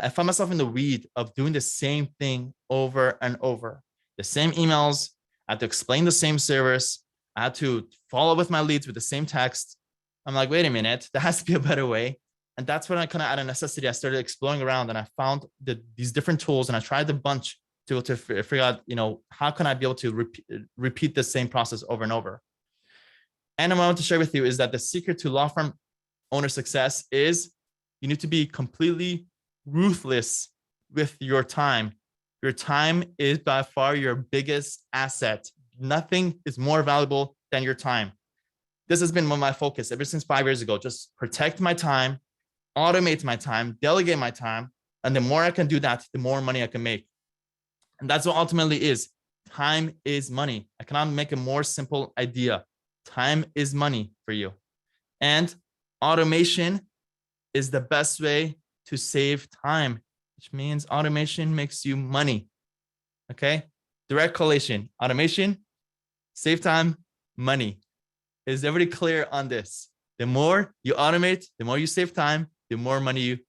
I found myself in the weed of doing the same thing over and over. The same emails, I had to explain the same service. I had to follow with my leads with the same text. I'm like, wait a minute, there has to be a better way. And that's when I kind of, out of necessity, I started exploring around and I found these different tools and I tried a bunch to figure out, how can I be able to repeat the same process over and over. And what I want to share with you is that the secret to law firm owner success is you need to be completely ruthless with your time. Your time is by far your biggest asset. Nothing is more valuable than your time. This has been my focus ever since 5 years ago. Just protect my time, automate my time, delegate my time. And the more I can do that, the more money I can make. And that's what ultimately is. Time is money. I cannot make a more simple idea. Time is money for you. And automation is the best way to save time, which means automation makes you money. Okay? Direct correlation. Automation, save time, money. Is everybody clear on this? The more you automate, the more you save time, the more money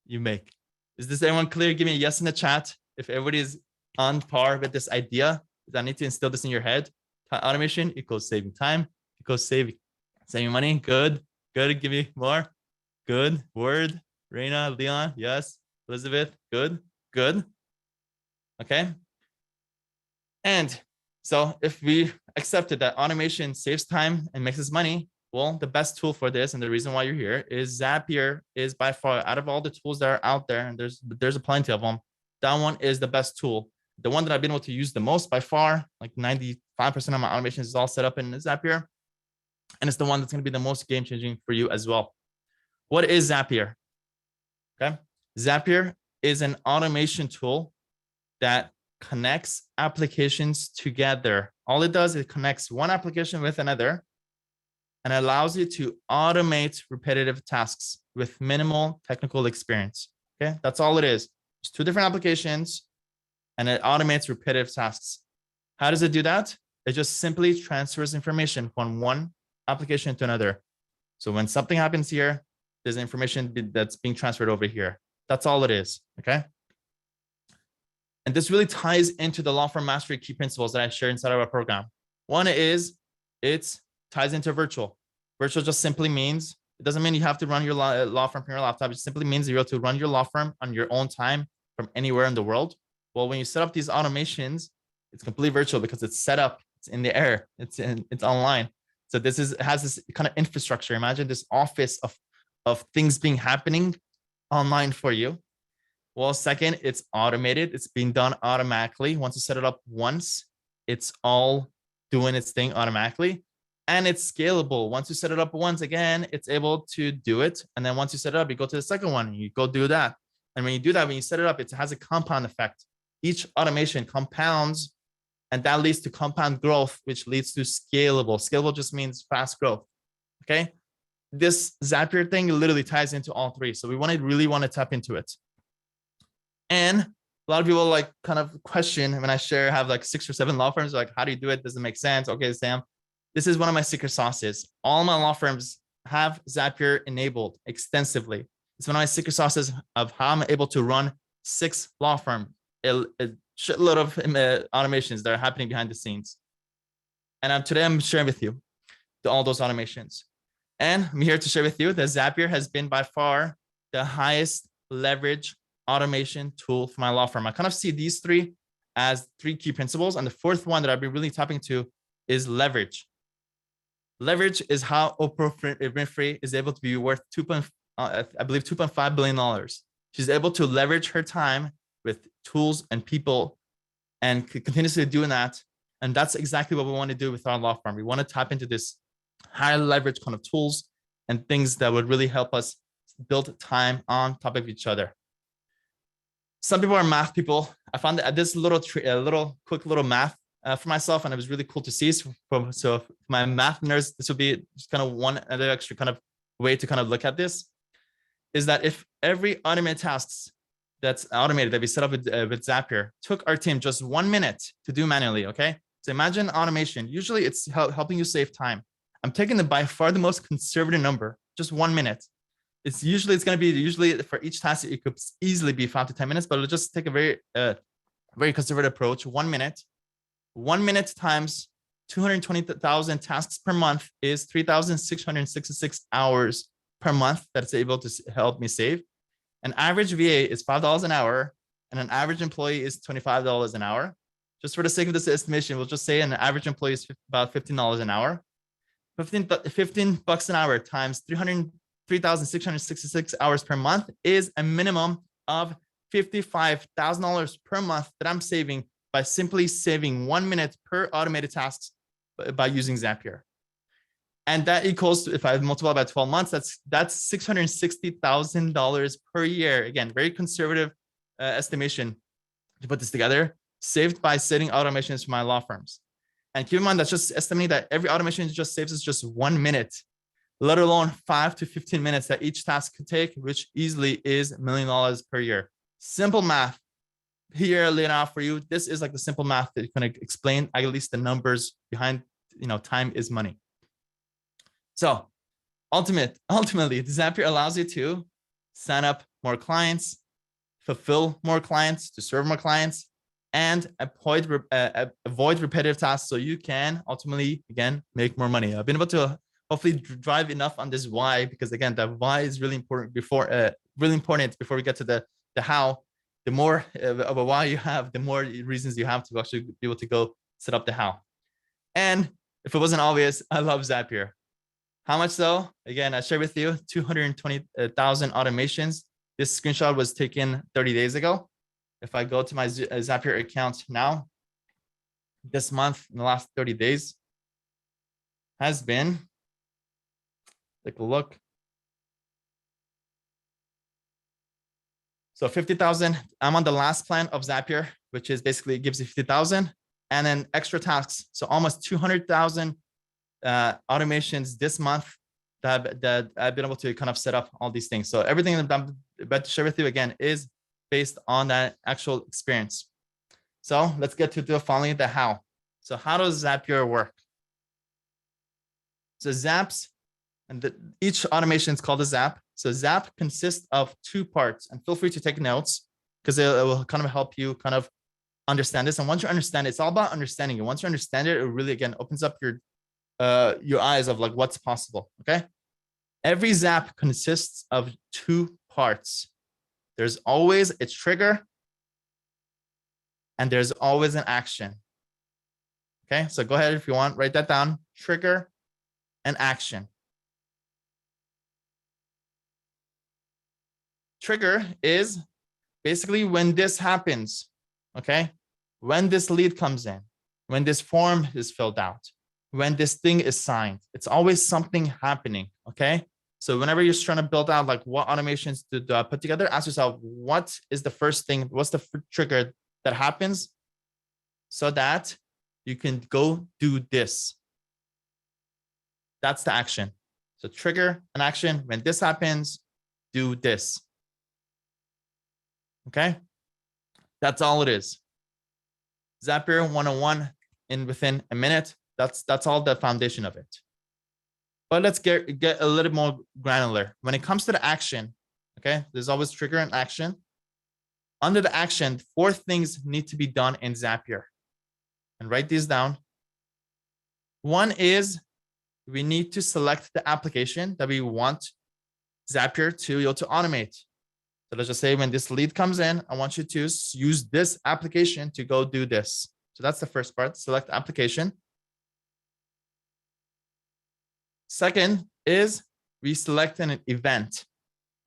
you make. Is this everyone clear? Give me a yes in the chat if everybody is on par with this idea. I need to instill this in your head. Automation equals saving time, equals saving money. Good. Good. Give me more. Good. Word. Reina, Leon. Yes. Elizabeth. Good. Good. Okay. And so if we accepted that automation saves time and makes us money, well, the best tool for this and the reason why you're here is Zapier is by far, out of all the tools that are out there, and there's a plenty of them, that one is the best tool. The one that I've been able to use the most by far, like 95% of my automation is all set up in Zapier. And it's the one that's going to be the most game-changing for you as well. What is Zapier? Okay. Zapier is an automation tool that connects applications together. All it does is it connects one application with another and allows you to automate repetitive tasks with minimal technical experience. Okay. That's all it is. It's two different applications and it automates repetitive tasks. How does it do that? It just simply transfers information from one application to another. So when something happens here, there's information that's being transferred over here. That's all it is. Okay. And this really ties into the law firm mastery key principles that I share inside of our program. One is it ties into virtual. Virtual just simply means, it doesn't mean you have to run your law firm from your laptop. It simply means you're able to run your law firm on your own time from anywhere in the world. Well, when you set up these automations, it's completely virtual because it's set up, it's in the air, it's online. So has this kind of infrastructure. Imagine this office of things being happening online for you. Well, second, it's automated. It's being done automatically. Once you set it up once, it's all doing its thing automatically. And it's scalable. Once you set it up once again, it's able to do it. And then once you set it up, you go to the second one and you go do that. And when you do that, when you set it up, it has a compound effect. Each automation compounds, and that leads to compound growth, which leads to scalable. Scalable just means fast growth. Okay. This Zapier thing literally ties into all three. So we really want to tap into it. And a lot of people like kind of question when I have like 6 or 7 law firms, like, how do you do it? Does it make sense? Okay, Sam, this is one of my secret sauces. All my law firms have Zapier enabled extensively. It's one of my secret sauces of how I'm able to run 6 law firms, a shitload of automations that are happening behind the scenes. And today I'm sharing with you all those automations. And I'm here to share with you that Zapier has been by far the highest leverage automation tool for my law firm. I kind of see these 3 as 3 key principles. And the 4th one that I've been really tapping to is leverage. Leverage is how Oprah Winfrey is able to be worth $2.5 billion. She's able to leverage her time with tools and people and continuously doing that. And that's exactly what we want to do with our law firm. We want to tap into this high leverage kind of tools and things that would really help us build time on top of each other. Some people are math people. I found that this quick little math for myself, and it was really cool to see. So for my math nerds, this would be just kind of one other extra kind of way to kind of look at this, is that if every automated tasks that's automated that we set up with Zapier took our team just 1 minute to do manually, okay? So imagine automation. Usually it's helping you save time. I'm taking by far the most conservative number, just 1 minute. it's going to be usually for each task, it could easily be 5 to 10 minutes, but it'll just take a very conservative approach. 1 minute. 1 minute times 220,000 tasks per month is 3,666 hours per month that's able to help me save. An average VA is $5 an hour, and an average employee is $25 an hour. Just for the sake of this estimation, we'll just say an average employee is about $15 an hour. 15 bucks an hour times 3,666 hours per month is a minimum of $55,000 per month that I'm saving by simply saving 1 minute per automated tasks by using Zapier. And that equals to, if I multiply by 12 months, that's $660,000 per year. Again, very conservative estimation to put this together, saved by setting automations for my law firms. And keep in mind, that's just estimating that every automation just saves us just 1 minute, let alone 5 to 15 minutes that each task could take, which easily is $1 million per year. Simple math here laid out for you. This is like the simple math that you can explain at least the numbers behind, time is money. So ultimately, Zapier allows you to sign up more clients, fulfill more clients, to serve more clients, and avoid repetitive tasks so you can ultimately, again, make more money. I've been able to hopefully drive enough on this why, because again, the why is really important before we get to the how. The more of a why you have, the more reasons you have to actually be able to go set up the how. And if it wasn't obvious, I love Zapier. How much so? Again, I shared with you 220,000 automations. This screenshot was taken 30 days ago. If I go to my Zapier account now, this month, in the last 30 days, has been, take a look. So 50,000, I'm on the last plan of Zapier, which is basically it gives you 50,000 and then extra tasks. So almost 200,000 automations this month that I've been able to kind of set up all these things. So everything that I'm about to share with you again is based on that actual experience. So let's get to finally the how. So how does Zapier work? So Zaps, and each automation is called a Zap. So Zap consists of 2 parts, and feel free to take notes because it will kind of help you kind of understand this. And once you understand it, it's all about understanding it. Once you understand it, it really, again, opens up your eyes of like what's possible, okay? Every Zap consists of 2 parts. There's always a trigger and there's always an action. Okay, so go ahead if you want, write that down, trigger and action. Trigger is basically when this happens, okay? When this lead comes in, when this form is filled out, when this thing is signed, it's always something happening, okay? So whenever you're trying to build out like what automations to put together, ask yourself, what is the first thing, what's the trigger that happens so that you can go do this? That's the action. So trigger an action. When this happens, do this. Okay? That's all it is. Zapier 101 within a minute. That's all the foundation of it. But let's get a little more granular. When it comes to the action, okay, there's always trigger and action. Under the action, 4 things need to be done in Zapier. And write these down. One is we need to select the application that we want Zapier to be able to automate. So let's just say when this lead comes in, I want you to use this application to go do this. So that's the first part, select application. Second is we select an event.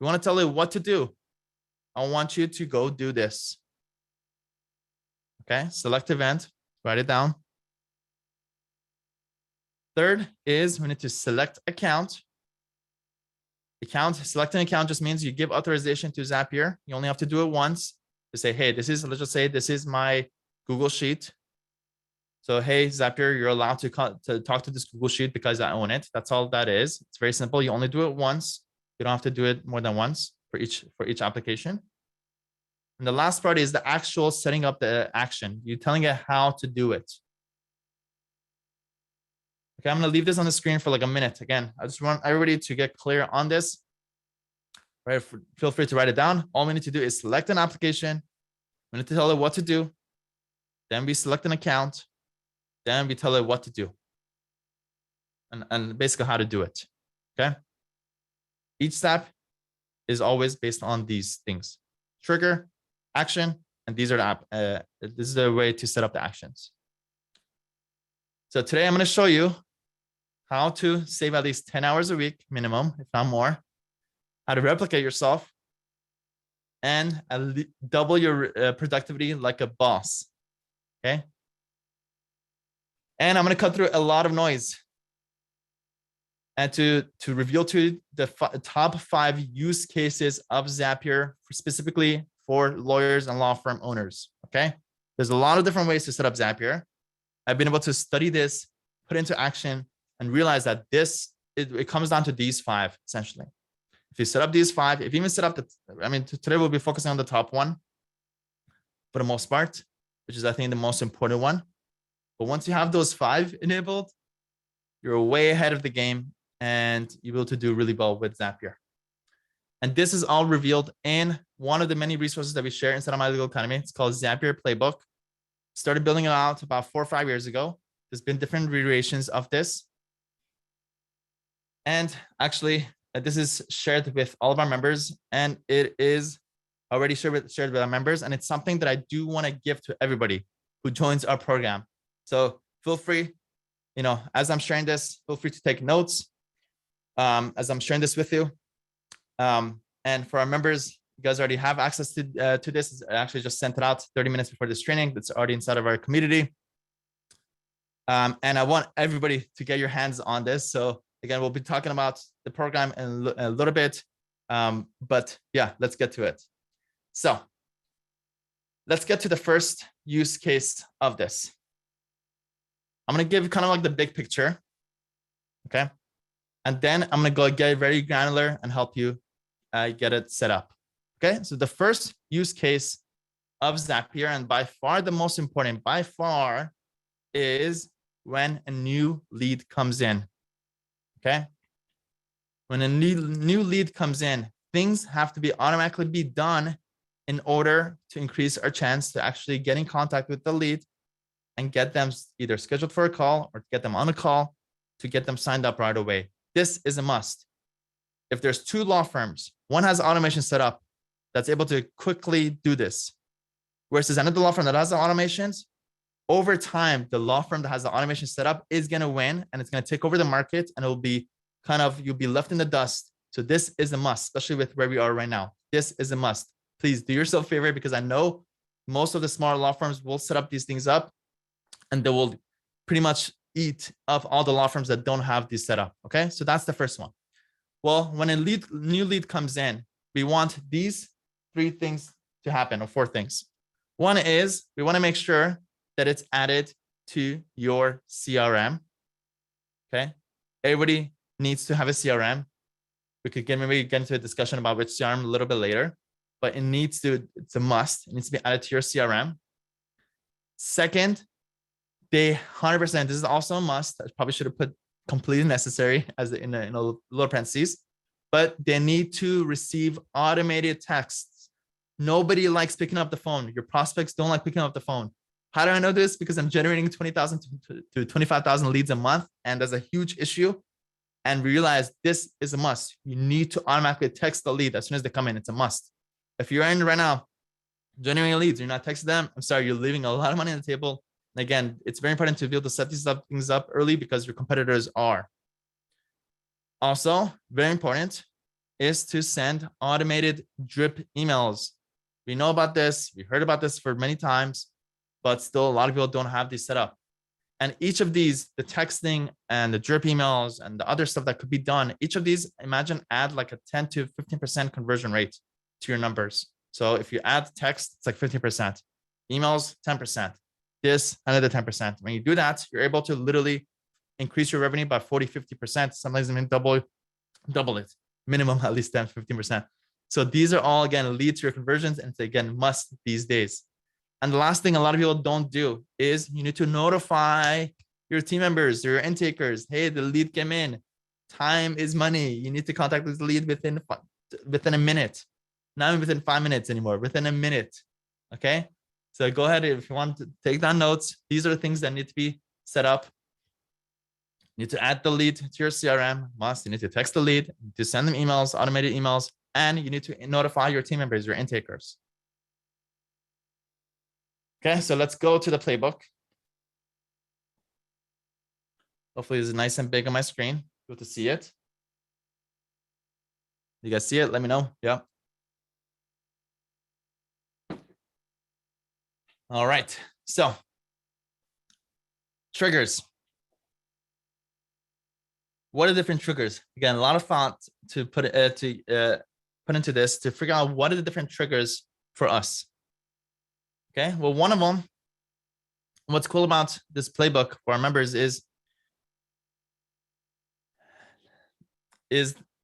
We want to tell it what to do. I want you to go do this. Okay, select event, write it down. Third is we need to select account. Select an account just means you give authorization to Zapier. You only have to do it once to say, hey, let's just say this is my Google Sheet. So, hey, Zapier, you're allowed to talk to this Google Sheet because I own it. That's all that is. It's very simple. You only do it once. You don't have to do it more than once for each application. And the last part is the actual setting up the action. You're telling it how to do it. Okay, I'm going to leave this on the screen for like a minute. Again, I just want everybody to get clear on this. right? Feel free to write it down. All we need to do is select an application. We need to tell it what to do. Then we select an account. Then we tell it what to do. And basically how to do it. Okay. Each step is always based on these things: trigger, action, and these are the this is the way to set up the actions. So today I'm going to show you how to save at least 10 hours a week minimum, if not more, how to replicate yourself, and double your productivity like a boss. Okay. And I'm going to cut through a lot of noise and to reveal to you the top 5 use cases of Zapier specifically for lawyers and law firm owners. Okay. There's a lot of different ways to set up Zapier. I've been able to study this, put it into action, and realize that it comes down to these 5 essentially. If you set up these 5, if you even set up today we'll be focusing on the top one for the most part, which is I think the most important one. But once you have those 5 enabled, you're way ahead of the game and you'll be able to do really well with Zapier. And this is all revealed in one of the many resources that we share inside of My Legal Academy. It's called Zapier Playbook. Started building it out about 4 or 5 years ago. There's been different iterations of this. And actually, this is shared with all of our members, and it is already shared with our members. And it's something that I do want to give to everybody who joins our program. So feel free, as I'm sharing this, feel free to take notes as I'm sharing this with you. And for our members, you guys already have access to this. I actually just sent it out 30 minutes before this training. That's already inside of our community. And I want everybody to get your hands on this. So again, we'll be talking about the program in a little bit. But yeah, let's get to it. So let's get to the first use case of this. I'm going to give kind of like the big picture. Okay. And then I'm going to go get very granular and help you get it set up. Okay. So the first use case of Zapier, and by far the most important, by far, is when a new lead comes in. Okay. When a new lead comes in, things have to be automatically be done in order to increase our chance to actually get in contact with the lead and get them either scheduled for a call or get them on a call to get them signed up right away. This is a must. If there's 2 law firms, one has automation set up that's able to quickly do this, whereas there's another law firm that has the automations, over time, the law firm that has the automation set up is going to win, and it's going to take over the market, and it will be you'll be left in the dust. So this is a must, especially with where we are right now. This is a must. Please do yourself a favor, because I know most of the smaller law firms will set up these things up, and they will pretty much eat up all the law firms that don't have this set up. Okay, so that's the first one. Well, when a new lead comes in, we want these 3 things to happen, or 4 things. One is we want to make sure that it's added to your CRM. Okay, everybody needs to have a CRM. We could maybe get into a discussion about which CRM a little bit later, but it's a must. It needs to be added to your CRM. Second, they 100%, this is also a must. I probably should have put completely necessary as in a little parentheses, but they need to receive automated texts. Nobody likes picking up the phone. Your prospects don't like picking up the phone. How do I know this? Because I'm generating 20,000 to 25,000 leads a month, and that's a huge issue. And realize this is a must. You need to automatically text the lead as soon as they come in. It's a must. If you're in right now, generating leads, you're not texting them, I'm sorry, you're leaving a lot of money on the table. And again, it's very important to be able to set these things up early, because your competitors are. Also, very important is to send automated drip emails. We know about this. We heard about this for many times, but still a lot of people don't have these set up. And each of these, the texting and the drip emails and the other stuff that could be done, each of these, imagine add like a 10 to 15% conversion rate to your numbers. So if you add text, it's like 15%. Emails, 10%. This, another 10%. When you do that, you're able to literally increase your revenue by 40, 50%. Sometimes even double it. Minimum at least 10, 15%. So these are all, again, lead to your conversions. And it's, again, must these days. And the last thing a lot of people don't do is you need to notify your team members, your intakers. Hey, the lead came in. Time is money. You need to contact this lead within within a minute, not even within 5 minutes anymore, within a minute. Okay. So go ahead. If you want to take down notes, these are the things that need to be set up. You need to add the lead to your CRM. You need to text the lead, to send them emails, automated emails, and you need to notify your team members, your intakers. Okay, so let's go to the playbook. Hopefully it's nice and big on my screen. Good to see it. You guys see it? Let me know. Yeah. All right. So triggers. What are different triggers? Again, a lot of thought to put into this to figure out what are the different triggers for us. Okay. Well, one of them, what's cool about this playbook for our members is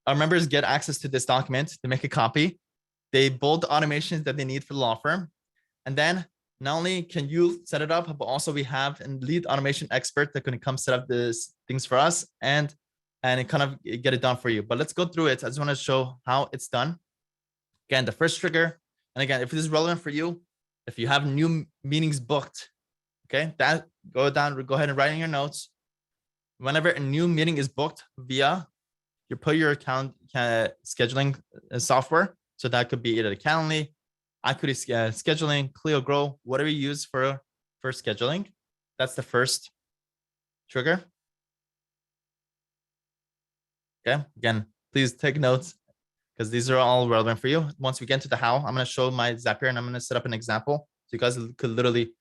our members get access to this document to make a copy. They build the automations that they need for the law firm. And then not only can you set it up, but also we have a lead automation expert that can come set up these things for us and it kind of get it done for you. But let's go through it. I just want to show how it's done. Again, the first trigger. And again, if this is relevant for you, if you have new meetings booked, okay, that go ahead and write in your notes. Whenever a new meeting is booked via you put your account scheduling software. So that could be either Calendly, Acuity scheduling, Clio Grow, whatever you use for scheduling. That's the first trigger. Okay. Again, please take notes because these are all relevant for you. Once we get into the how, I'm going to show my Zapier and I'm going to set up an example. So you guys could literally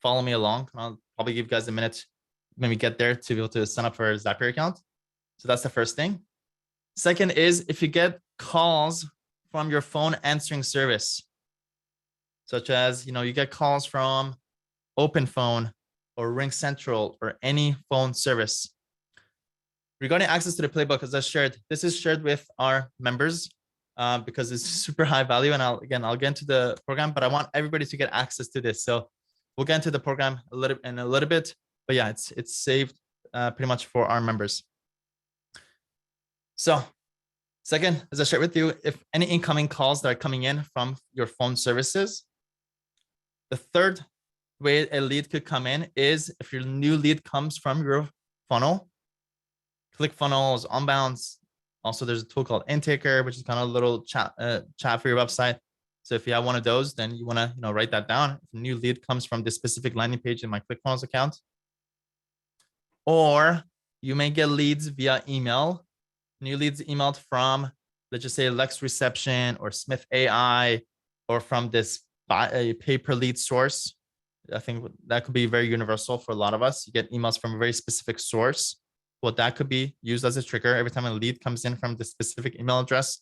follow me along. I'll probably give you guys a minute when we get there to be able to sign up for a Zapier account. So that's the first thing. Second is if you get calls from your phone answering service, such as, you get calls from Open Phone or Ring Central or any phone service. Regarding access to the playbook, as I shared, this is shared with our members because it's super high value. And I'll get into the program, but I want everybody to get access to this. So we'll get into the program in a little bit, but yeah, it's saved pretty much for our members. So second, as I shared with you, if any incoming calls that are coming in from your phone services, the third way a lead could come in is if your new lead comes from your funnel, ClickFunnels, Unbounce. Also, there's a tool called Intaker, which is kind of a little chat for your website. So if you have one of those, then you want to write that down. If a new lead comes from this specific landing page in my ClickFunnels account, or you may get leads via email. New leads emailed from, let's just say, Lex Reception or Smith AI, or from this pay-per-lead source. I think that could be very universal for a lot of us. You get emails from a very specific source. Well, that could be used as a trigger. Every time a lead comes in from the specific email address,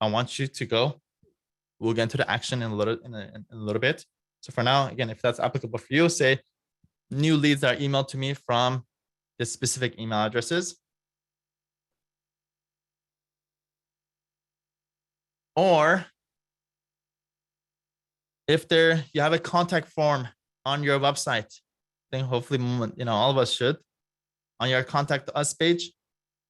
I want you to go. We'll get into the action in a little bit. So for now, again, if that's applicable for you, say new leads are emailed to me from this specific email addresses. Or if you have a contact form on your website, I think hopefully, all of us should, on your contact us page.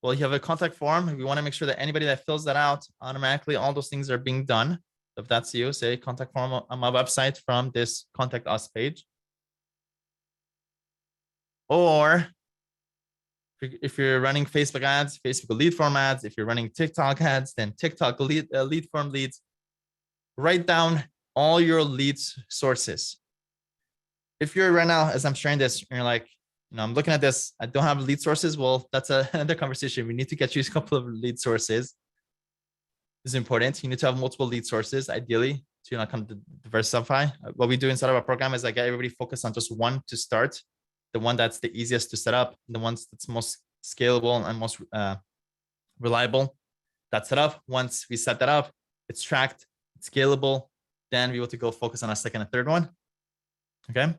Well, you have a contact form. We want to make sure that anybody that fills that out, automatically all those things are being done. If that's you, say contact form on my website from this contact us page. Or if you're running Facebook ads, Facebook lead form ads. If you're running TikTok ads, then TikTok lead form leads. Write down all your leads sources. If you're right now, as I'm sharing this, you're like, I'm looking at this, I don't have lead sources. Well, that's another conversation. We need to get you a couple of lead sources. This is important. You need to have multiple lead sources, ideally, to kind of diversify. What we do inside of our program is I get everybody focused on just one to start, the one that's the easiest to set up, the ones that's most scalable and most reliable. That's set up. Once we set that up, it's tracked, it's scalable. Then we want to go focus on a second and third one. Okay.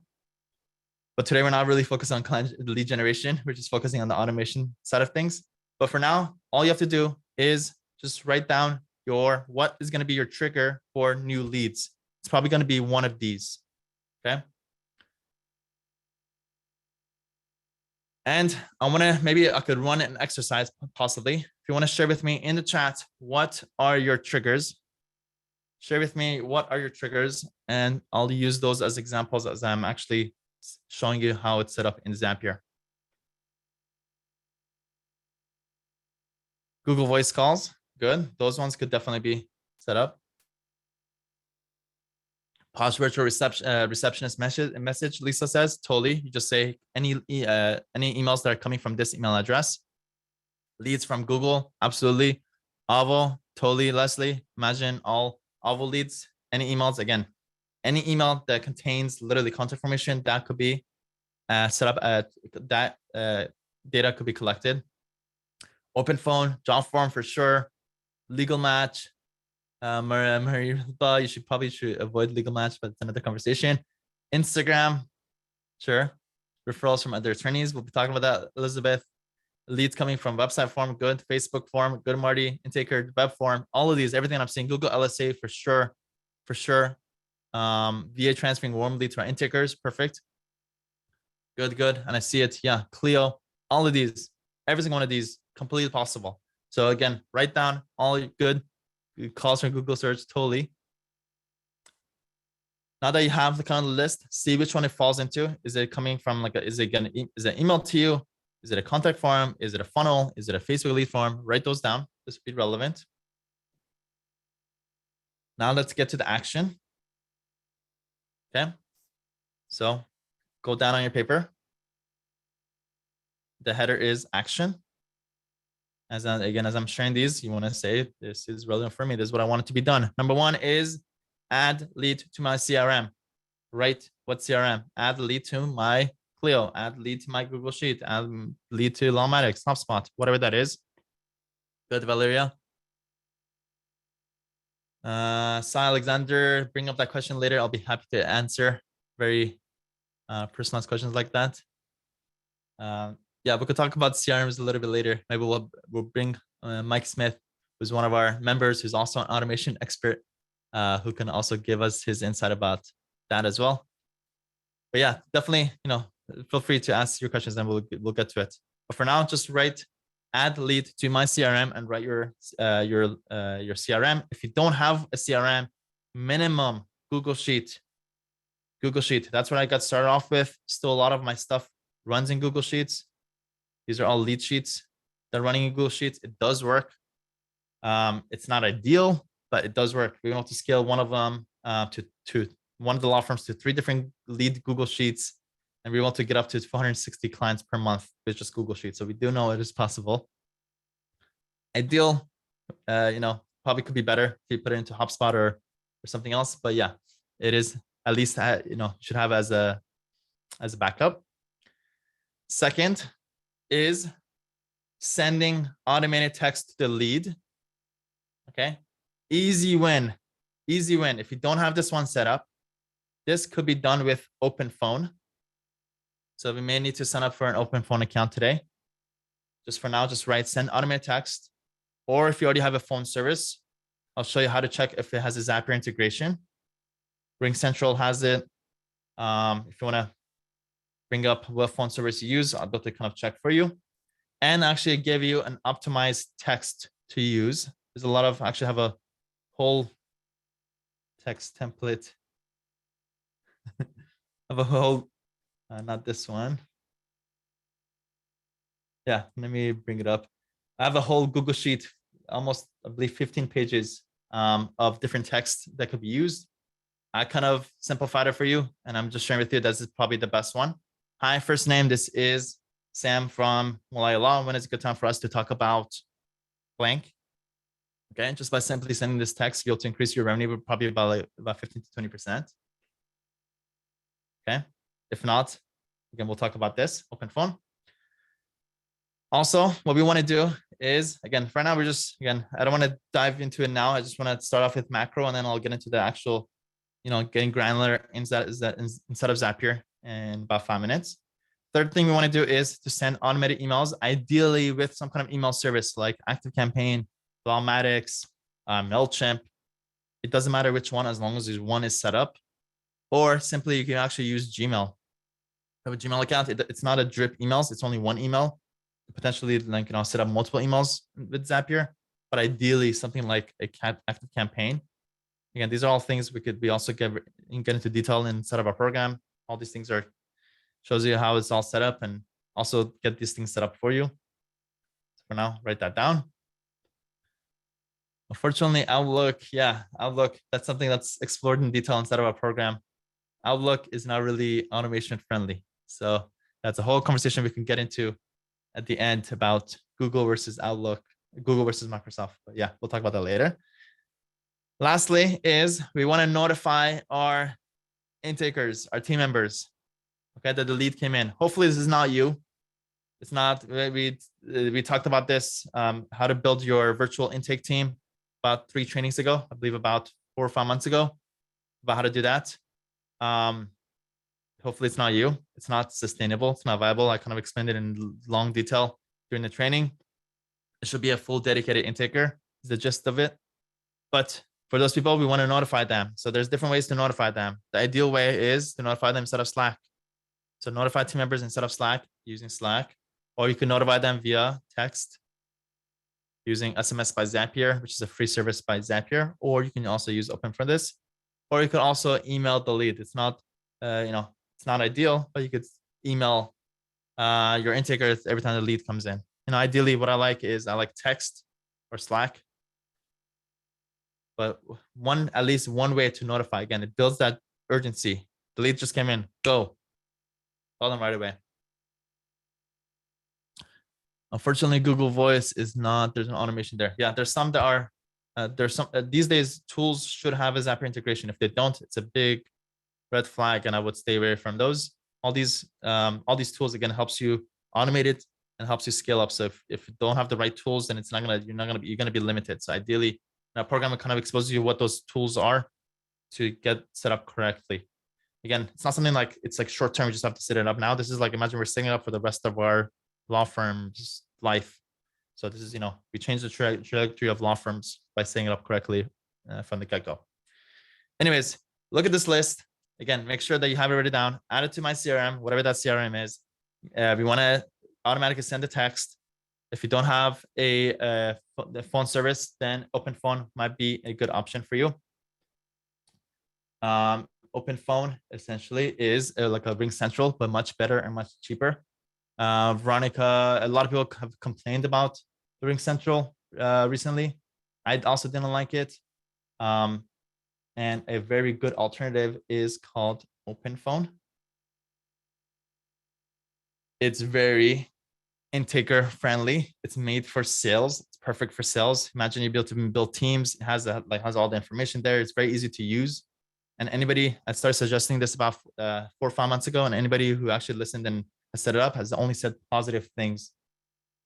But today we're not really focused on client lead generation. We're just focusing on the automation side of things. But for now, all you have to do is just write down what is going to be your trigger for new leads. It's probably going to be one of these. Okay. And I want to, maybe I could run an exercise possibly. If you want to share with me in the chat, what are your triggers? Share with me what are your triggers, and I'll use those as examples as I'm actually showing you how it's set up in Zapier. Google Voice calls, good. Those ones could definitely be set up. Pause virtual receptionist message. Lisa says, totally. You just say any emails that are coming from this email address. Leads from Google, absolutely. Avo, totally. Leslie, imagine all Avo leads. Any emails, again, any email that contains literally contact information that could be set up at that data could be collected. Open phone, job form for sure. Legal match. You should probably avoid legal match, but it's another conversation. Instagram, sure. Referrals from other attorneys. We'll be talking about that, Elizabeth. Leads coming from website form, good. Facebook form, good. Marty, intaker, web form, all of these, everything I'm seeing. Google LSA for sure, for sure. VA transferring warm leads to our intakers, perfect. Good, good. And I see it, yeah. Clio, all of these, every single one of these, completely possible. So again, write down all good calls from Google search, totally. Now that you have the kind of list, see which one it falls into. Is it coming from like is it email to you? Is it a contact form? Is it a funnel? Is it a Facebook lead form? Write those down. This would be relevant. Now let's get to the action. Okay. So go down on your paper. The header is action. As I'm sharing these, you want to say this is relevant for me. This is what I want it to be done. Number one is add lead to my CRM. Right? What CRM? Add lead to my Clio. Add lead to my Google Sheet. Add lead to Lawmatics, HubSpot, whatever that is. Good, Valeria. Sai Alexander, bring up that question later. I'll be happy to answer very personalized questions like that. Yeah, we could talk about CRMs a little bit later. Maybe we'll bring Mike Smith, who's one of our members, who's also an automation expert, who can also give us his insight about that as well. But yeah, definitely, feel free to ask your questions and we'll get to it. But for now, just write add lead to my CRM and write your CRM. If you don't have a CRM, minimum Google Sheet. Google Sheet. That's what I got started off with. Still, a lot of my stuff runs in Google Sheets. These are all lead sheets that are running in Google Sheets. It does work. It's not ideal, but it does work. We want to scale one of them to one of the law firms to 3 different lead Google Sheets. And we want to get up to 460 clients per month with just Google Sheets. So we do know it is possible. Ideal, probably could be better if you put it into HubSpot or something else. But yeah, it is at least, should have as a backup. Second is sending automated text to the lead. Okay. Easy win. Easy win. If you don't have this one set up, this could be done with open phone. So we may need to sign up for an open phone account today. Just for now, just write send automated text. Or if you already have a phone service, I'll show you how to check if it has a Zapier integration. RingCentral has it. If you want to bring up what phone service you use, I'll be able to kind of check for you. And actually give you an optimized text to use. There's a lot of, actually have a whole text template. Of a whole, not this one. Yeah, let me bring it up. I have a whole Google Sheet, almost, I believe, 15 pages of different text that could be used. I kind of simplified it for you, and I'm just sharing with you this is probably the best one. Hi, first name, this is Sam from Mollaei Law. When is a good time for us to talk about blank? Okay, just by simply sending this text, you'll to increase your revenue probably about 15 to 20%. Okay, if not, again, we'll talk about this, open phone. Also, what we want to do is, again, for now, we're just, again, I don't want to dive into it now. I just want to start off with macro, and then I'll get into the actual, getting granular instead of Zapier in about 5 minutes. Third thing we want to do is to send automated emails, ideally with some kind of email service like ActiveCampaign, Lawmatics, MailChimp. It doesn't matter which one, as long as one is set up. Or simply, you can actually use Gmail. have a Gmail account, it's not a drip emails. It's only one email. Potentially, like, set up multiple emails with Zapier, but ideally something like a active campaign. Again, these are all things we also get into detail and set up our program. All these things shows you how it's all set up, and also get these things set up for you. So for now, write that down. Unfortunately, Outlook, that's something that's explored in detail inside of our program. Outlook is not really automation friendly. So that's a whole conversation we can get into at the end about Google versus Outlook, Google versus Microsoft. But yeah, we'll talk about that later. Lastly is we want to notify our intakers, our team members, okay, that the lead came in. Hopefully this is not you. It's not, we talked about this, how to build your virtual intake team about 3 trainings ago, I believe about 4 or 5 months ago, about how to do that. Hopefully it's not you. It's not sustainable. It's not viable. I kind of explained it in long detail during the training. It should be a full dedicated intaker is the gist of it. But for those people, we want to notify them. So there's different ways to notify them. The ideal way is to notify them instead of Slack. So notify team members instead of Slack using Slack, or you can notify them via text using SMS by Zapier, which is a free service by Zapier, or you can also use Open for this, or you could also email the lead. It's not, it's not ideal, but you could email your intaker every time the lead comes in. And ideally, what I like text or Slack. But at least one way to notify. Again, it builds that urgency. The lead just came in. Go. Call them right away. Unfortunately, Google Voice is not. There's an automation there. Yeah, there's some that are. There's some these days. Tools should have a Zapier integration. If they don't, it's a big red flag, and I would stay away from those. All these tools again helps you automate it and helps you scale up. So if you don't have the right tools, then you're gonna be limited. So ideally, our program kind of exposes you what those tools are to get set up correctly. Again, it's not something like it's like short term. You just have to set it up now. This is like, imagine we're setting it up for the rest of our law firm's life. So this is, we change the trajectory of law firms by setting it up correctly from the get-go. Anyways, look at this list. Again, make sure that you have it written down. Add it to my CRM, whatever that CRM is. We want to automatically send a text. If you don't have the phone service, then Open Phone might be a good option for you. Open Phone essentially is like a Ring Central, but much better and much cheaper. Veronica, a lot of people have complained about the Ring Central recently. I also didn't like it. And a very good alternative is called Open Phone. It's very intaker friendly. It's made for sales. It's perfect for sales. Imagine you be able to build teams. It has all the information there. It's very easy to use. And I started suggesting this about 4 or 5 months ago, and anybody who actually listened and has set it up has only said positive things.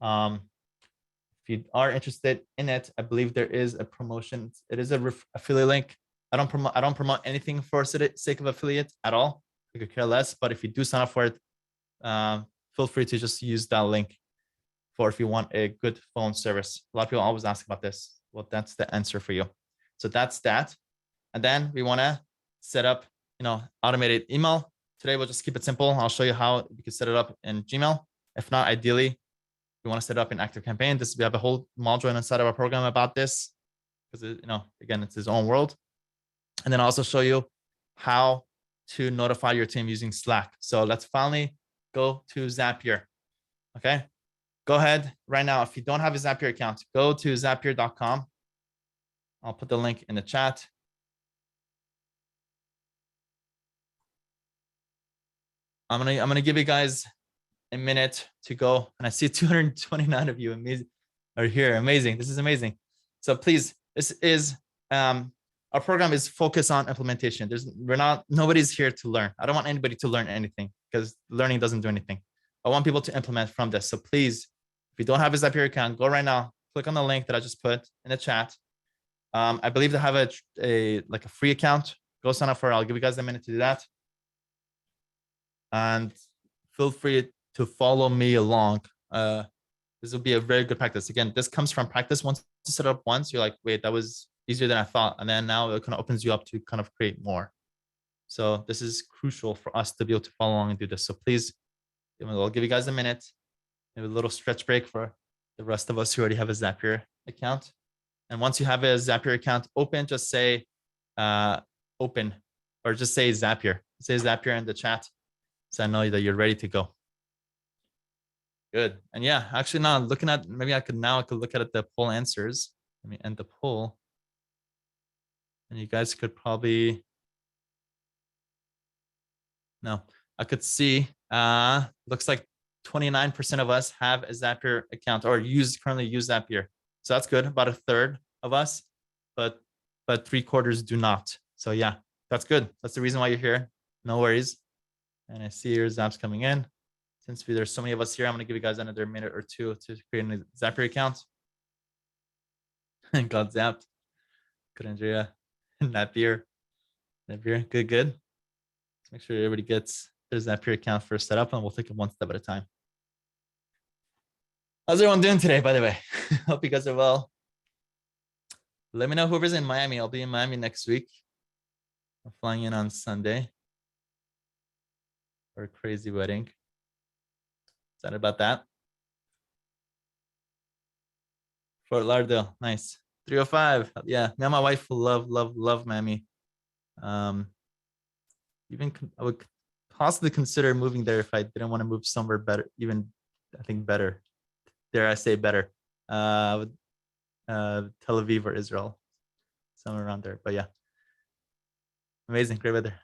If you are interested in it, I believe there is a promotion. It is a affiliate link. I don't promote anything for sake of affiliate at all. I could care less. But if you do sign up for it, feel free to just use that link for if you want a good phone service. A lot of people always ask about this. Well, that's the answer for you. So that's that. And then we want to set up, automated email. Today, we'll just keep it simple. I'll show you how you can set it up in Gmail. If not, ideally, we want to set it up in ActiveCampaign. We have a whole module inside of our program about this because, again, it's his own world. And then I'll also show you how to notify your team using Slack. So let's finally go to Zapier. Okay. Go ahead right now. If you don't have a Zapier account, go to zapier.com. I'll put the link in the chat. I'm gonna give you guys a minute to go, and I see 229 of you are here. Amazing! This is amazing. So please, this is our program is focused on implementation. Nobody's here to learn. I don't want anybody to learn anything because learning doesn't do anything. I want people to implement from this. So please, if you don't have a Zapier account, go right now. Click on the link that I just put in the chat. I believe they have a free account. Go sign up for it. I'll give you guys a minute to do that. And feel free to follow me along. This will be a very good practice. Again, this comes from practice. Once you set it up once, you're like, wait, that was easier than I thought. And then now it kind of opens you up to kind of create more. So this is crucial for us to be able to follow along and do this. So please, I'll give you guys a minute, maybe a little stretch break for the rest of us who already have a Zapier account. And once you have a Zapier account open, just say open, or just say Zapier. Say Zapier in the chat, so I know that you're ready to go. Good. And yeah, actually now looking at, maybe I could look at the poll answers. Let me end the poll. And you guys could probably, no, I could see, looks like 29% of us have a Zapier account or currently use Zapier. So that's good, about a third of us, but 3/4 do not. So yeah, that's good. That's the reason why you're here. No worries. And I see your Zaps coming in. Since there's so many of us here, I'm gonna give you guys another minute or two to create a Zapier account. Got zapped. Good, Andrea. Napier. Good, good. Let's make sure everybody gets their Zapier account first set up, and we'll take it one step at a time. How's everyone doing today, by the way? Hope you guys are well. Let me know whoever's in Miami. I'll be in Miami next week. I'm flying in on Sunday for a crazy wedding. Excited about that. Fort Lauderdale, nice. 305. Yeah, me and my wife love Miami. Even I would possibly consider moving there if I didn't want to move somewhere better, even I think better. Dare I say better? Tel Aviv or Israel, somewhere around there. But yeah, amazing, great weather.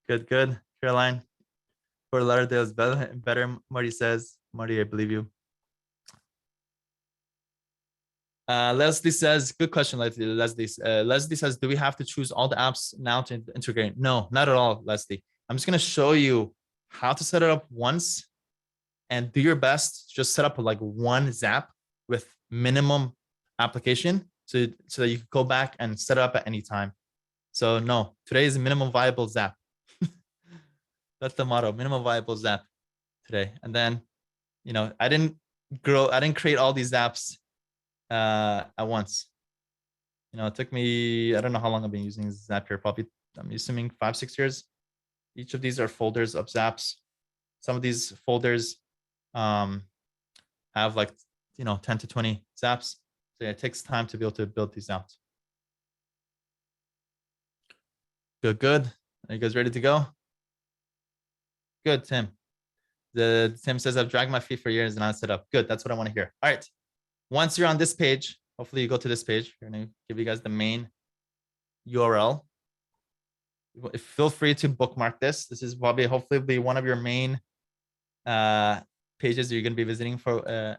Good, good. Caroline, Fort Lauderdale is better. Marty says. Marty, I believe you. Leslie says, good question, Leslie. Leslie says, do we have to choose all the apps now to integrate? No, not at all, Leslie. I'm just going to show you how to set it up once and do your best. Just set up like one Zap with minimum application so that you can go back and set it up at any time. So no, today is minimum viable Zap. That's the motto, minimum viable Zap today. And then, you know, I didn't create all these apps at once. You know, it took me, I don't know how long I've been using Zapier, probably, I'm assuming 5-6 years. Each of these are folders of Zaps. Some of these folders have like, you know, 10 to 20 Zaps. So yeah, it takes time to be able to build these out. Good, good. Are you guys ready to go? Good, Tim. Tim says, I've dragged my feet for years and not set up. Good, that's what I want to hear. All right. Once you're on this page, hopefully you go to this page. We're going to give you guys the main URL. Feel free to bookmark this. This is probably hopefully be one of your main pages that you're going to be visiting for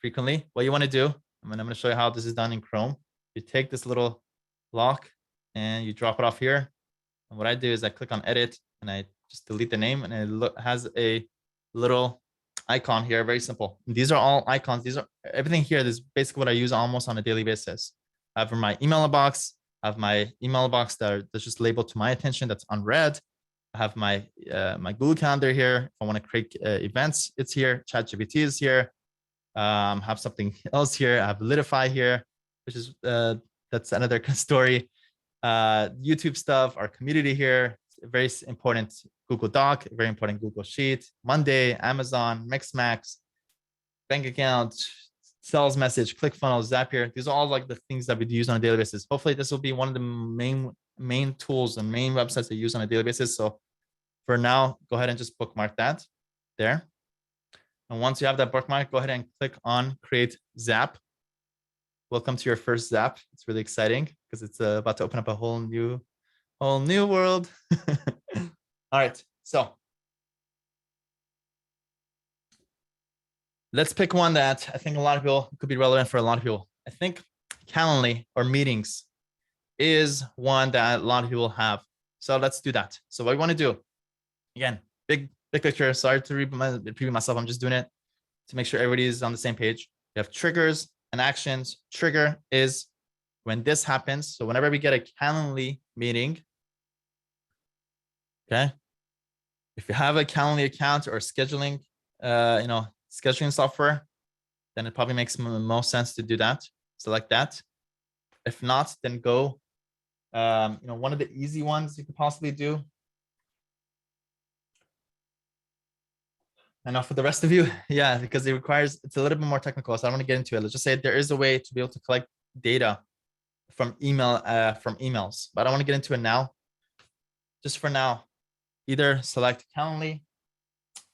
frequently. What you want to do, I'm going to show you how this is done in Chrome. You take this little lock and you drop it off here. And what I do is I click on edit and I just delete the name, and it has a little icon here. Very simple. These are all icons. These are everything here. This is basically what I use almost on a daily basis. I have my email box. I have my email box that's just labeled to my attention, that's unread. I have my my Google Calendar here. If I want to create events, it's here. ChatGPT is here. Have something else here. I have Litify here, which is that's another story. YouTube stuff, our community here. Very important Google Doc, very important Google Sheet, Monday, Amazon, Mixmax, bank account, sales message, ClickFunnels, Zapier. These are all like the things that we use on a daily basis. Hopefully this will be one of the main tools and main websites that you use on a daily basis. So for now, go ahead and just bookmark that there. And once you have that bookmark, go ahead and click on create Zap. Welcome to your first Zap. It's really exciting because it's about to open up a whole new world. All right, so let's pick one that I think a lot of people could be relevant for a lot of people. I think Calendly or meetings is one that a lot of people have. So let's do that. So what I want to do, again, big picture. Sorry to repeat myself. I'm just doing it to make sure everybody is on the same page. We have triggers and actions. Trigger is when this happens. So whenever we get a Calendly meeting, okay, if you have a Calendly account or scheduling, scheduling software, then it probably makes most sense to do that. Select that. If not, then go. One of the easy ones you could possibly do I know for the rest of you, yeah, because it's a little bit more technical, so I don't want to get into it. Let's just say there is a way to be able to collect data from emails, but I don't want to get into it now. Just for now, either select Calendly,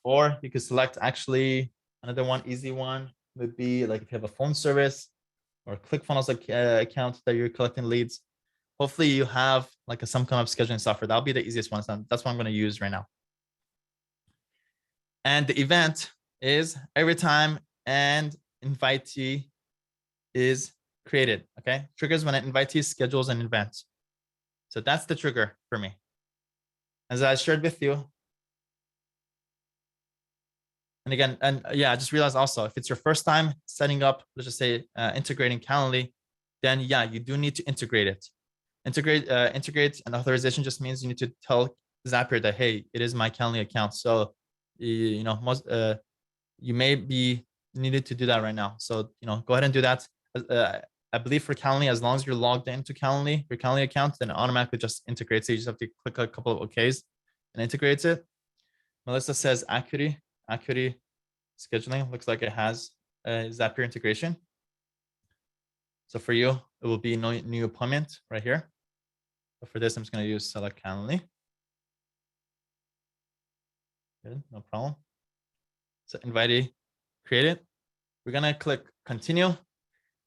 or you could select actually another one, easy one would be like if you have a phone service or ClickFunnels account that you're collecting leads. Hopefully you have like some kind of scheduling software. That'll be the easiest one. So that's what I'm going to use right now. And the event is every time an invitee is created. Okay. Triggers when an invitee schedules an event. So that's the trigger for me. As I shared with you. And again, and yeah, I just realized also if it's your first time setting up, let's just say integrating Calendly, then yeah, you do need to integrate it. Integrate an authorization just means you need to tell Zapier that, hey, it is my Calendly account. So you know, you may be needed to do that right now. So go ahead and do that. I believe for Calendly, as long as you're logged into Calendly, your Calendly account, then it automatically just integrates it. You just have to click a couple of OKs and integrates it. Melissa says Acuity scheduling looks like it has a Zapier integration. So for you, it will be no new appointment right here. But for this, I'm just going to use select Calendly. Good, no problem. So invitee created. We're going to click continue.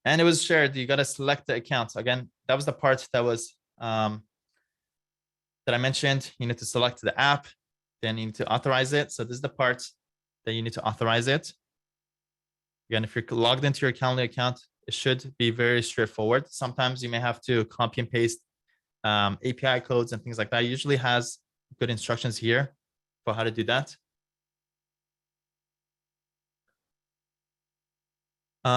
And it was shared. You got to select the account. Again, that was the part that was that I mentioned. You need to select the app. Then you need to authorize it. So this is the part that you need to authorize it. Again, if you're logged into your Calendly account, it should be very straightforward. Sometimes you may have to copy and paste API codes and things like that. It usually has good instructions here for how to do that.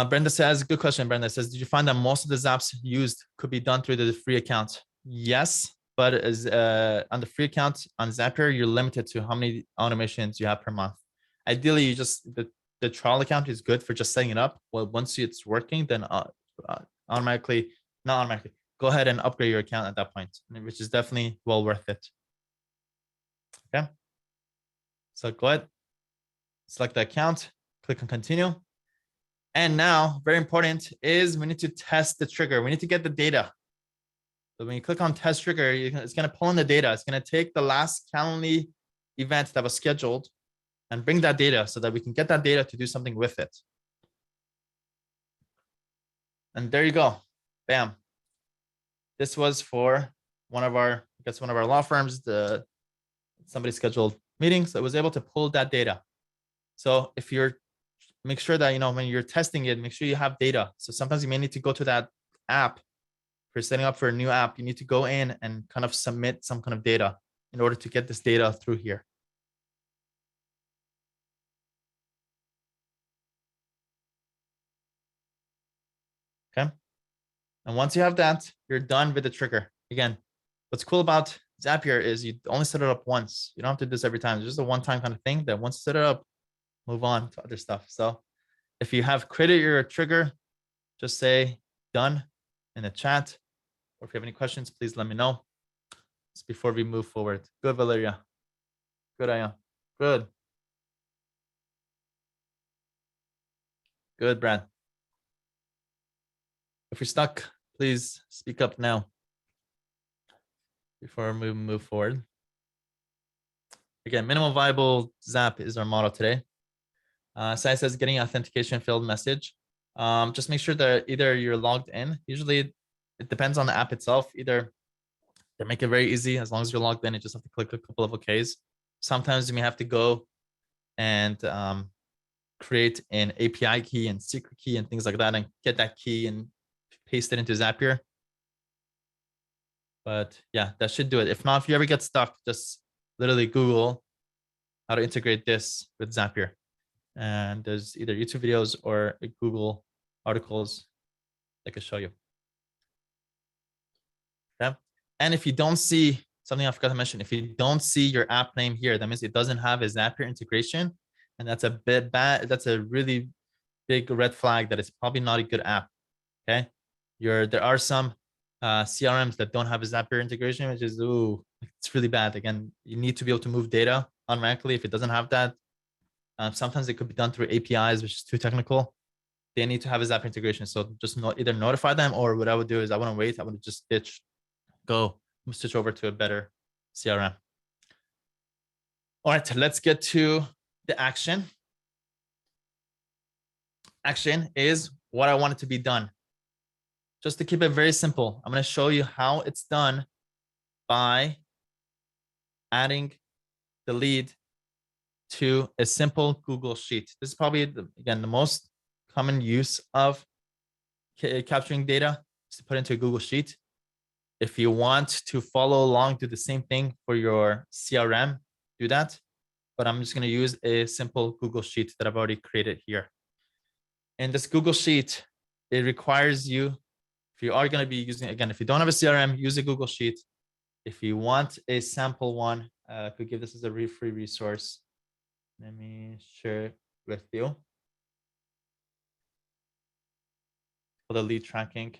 Brenda says, good question. Brenda says, did you find that most of the zaps used could be done through the free account? Yes, but as on the free account on Zapier, you're limited to how many automations you have per month. Ideally, you just the trial account is good for just setting it up. Well, once it's working, then automatically, not automatically, go ahead and upgrade your account at that point, which is definitely well worth it. Okay. So go ahead, select the account, click on continue. And now, very important is we need to test the trigger. We need to get the data. So when you click on test trigger, it's going to pull in the data. It's going to take the last Calendly event that was scheduled and bring that data so that we can get that data to do something with it. And there you go. Bam. This was for one of our law firms. Somebody scheduled meetings that was able to pull that data. So if you're make sure that when you're testing it, make sure you have data. So sometimes you may need to go to that app. If you're setting up for a new app, you need to go in and kind of submit some kind of data in order to get this data through here. Okay. And once you have that, you're done with the trigger. Again, what's cool about Zapier is you only set it up once. You don't have to do this every time. It's just a one-time kind of thing that once you set it up, move on to other stuff. So if you have created your trigger, just say done in the chat. Or if you have any questions, please let me know. Just before we move forward. Good, Valeria. Good, Aya. Good. Good, Brad. If you're stuck, please speak up now before we move forward. Again, minimal viable Zap is our model today. Sai says getting authentication failed message. Just make sure that either you're logged in. Usually it depends on the app itself. Either they make it very easy. As long as you're logged in, you just have to click a couple of OKs. Sometimes you may have to go and create an API key and secret key and things like that and get that key and paste it into Zapier. But yeah, that should do it. If not, if you ever get stuck, just literally Google how to integrate this with Zapier. And there's either YouTube videos or Google articles that can show you. Okay. And if you don't see something I forgot to mention, if you don't see your app name here, that means it doesn't have a Zapier integration. And that's a bit bad. That's a really big red flag that it's probably not a good app. Okay. There are some CRMs that don't have a Zapier integration, which is, ooh, it's really bad. Again, you need to be able to move data automatically. If it doesn't have that, Sometimes it could be done through APIs, which is too technical. They need to have a Zapier integration. So just either notify them, or what I would do is I wouldn't wait. I would just switch over to a better CRM. All right, let's get to the action. Action is what I want it to be done. Just to keep it very simple, I'm going to show you how it's done by adding the lead to a simple Google Sheet. This is probably, again, the most common use of capturing data is to put into a Google Sheet. If you want to follow along, do the same thing for your CRM, do that. But I'm just going to use a simple Google Sheet that I've already created here. In this Google Sheet, it requires you, if you are going to be using, again, if you don't have a CRM, use a Google Sheet. If you want a sample one, I could give this as a free resource. Let me share it with you. For the lead tracking.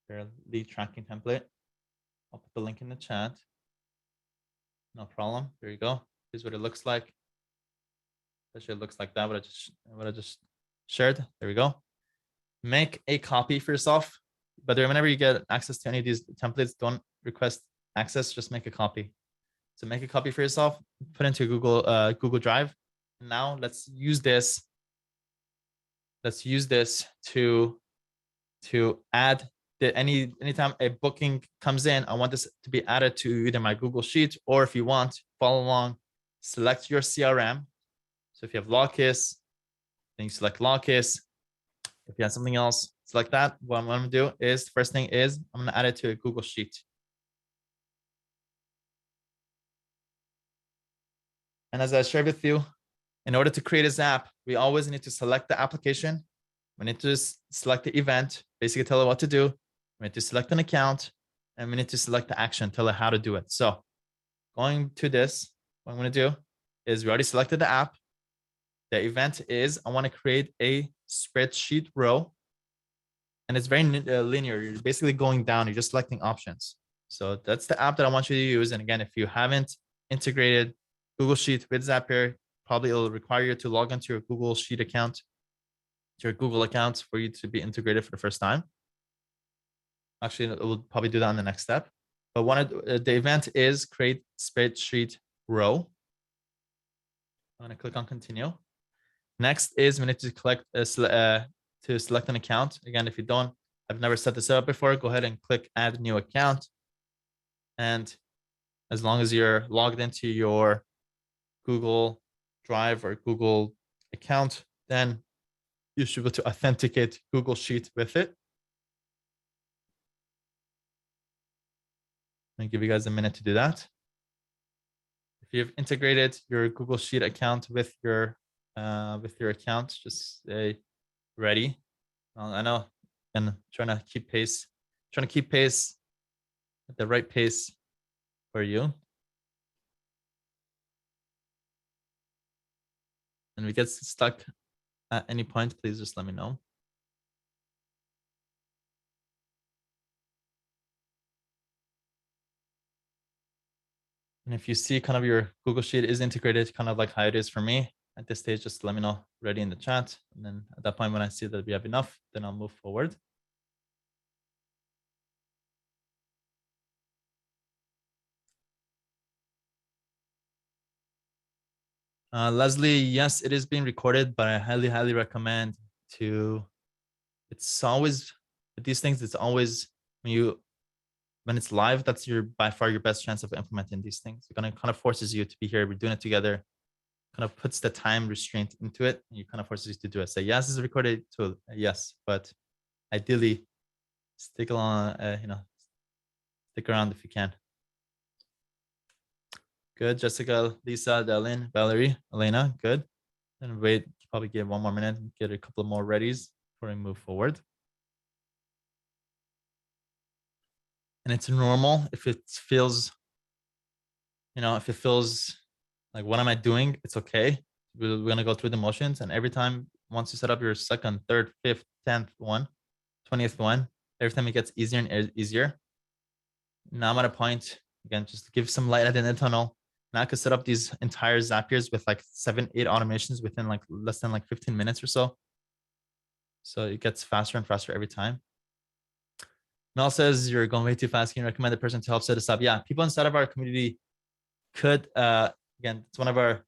Their lead tracking template. I'll put the link in the chat. No problem. There you go. Here's what it looks like. Actually, it looks like that. What I just shared. There we go. Make a copy for yourself. But whenever you get access to any of these templates, don't request access. Just make a copy. So make a copy for yourself. Put into Google Drive. Now let's use this. Let's use this to add anytime a booking comes in, I want this to be added to either my Google Sheet, or if you want, follow along, select your CRM. So if you have Lawkiss, then you select Lawkiss. If you have something else, select that. What I'm going to do is, the first thing is I'm going to add it to a Google Sheet. And as I shared with you, in order to create a Zap, we always need to select the application. We need to select the event, basically tell it what to do. We need to select an account, and we need to select the action, tell it how to do it. So going to this, what I'm going to do is we already selected the app. The event is I want to create a spreadsheet row. And it's very linear. You're basically going down. You're just selecting options. So that's the app that I want you to use. And again, if you haven't integrated Google Sheet with Zapier, probably it'll require you to log into your Google Sheet account, to your Google account, for you to be integrated for the first time. Actually, it will probably do that on the next step. But the event is create spreadsheet row. I'm going to click on continue. Next is we need to select an account. Again, if you don't, I've never set this up before, go ahead and click add new account. And as long as you're logged into your Google Drive or Google account, then you should be able to authenticate Google Sheet with it. Let me give you guys a minute to do that. If you've integrated your Google Sheet account with your account, just say ready. I know, and trying to keep pace at the right pace for you. And if it gets stuck at any point, please just let me know. And if you see kind of your Google Sheet is integrated, kind of like how it is for me at this stage, just let me know ready in the chat. And then at that point, when I see that we have enough, then I'll move forward. Leslie, yes, it is being recorded, but I highly, highly recommend it's always, with these things, it's always when it's live, that's by far your best chance of implementing these things. It kind of forces you to be here. We're doing it together. Kind of puts the time restraint into it, and you kind of forces you to do it. Say yes, it's a recorded tool. Yes, but ideally, stick along. Stick around if you can. Good, Jessica, Lisa, Delin, Valerie, Elena. Good. And wait, probably give one more minute, get a couple more readies before we move forward. And it's normal if it feels, like, what am I doing? It's okay. We're going to go through the motions. And every time, once you set up your second, third, fifth, 10th one, 20th one, every time it gets easier and easier. Now I'm at a point, again, just give some light at the end of the tunnel. Now I could set up these entire Zapiers with like 7, 8 automations within like less than like 15 minutes or so. So it gets faster and faster every time. Mel says you're going way too fast. Can you recommend a person to help set this up? Yeah, people inside of our community could, again, it's one of our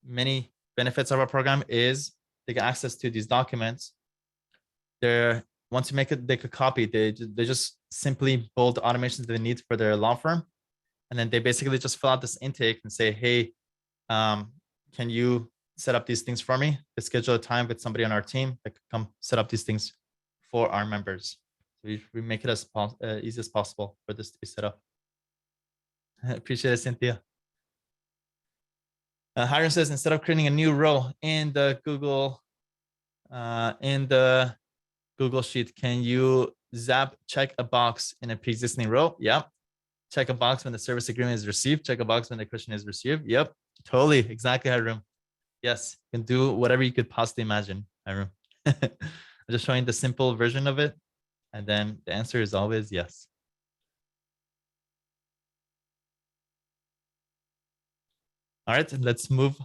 many benefits of our program is they get access to these documents. Once you make it, they could copy. They just simply build the automations they need for their law firm. And then they basically just fill out this intake and say, hey, can you set up these things for me? They schedule a time with somebody on our team that could come set up these things for our members. So we make it as easy as possible for this to be set up. I appreciate it, Cynthia. Hiram says, instead of creating a new row in the Google Sheet, can you check a box in a pre-existing row? Yep. Check a box when the service agreement is received. Check a box when the question is received. Yep. Totally. Exactly, Hiram. Yes. You can do whatever you could possibly imagine, Hiram. I'm just showing the simple version of it. And then the answer is always yes. All right, let's move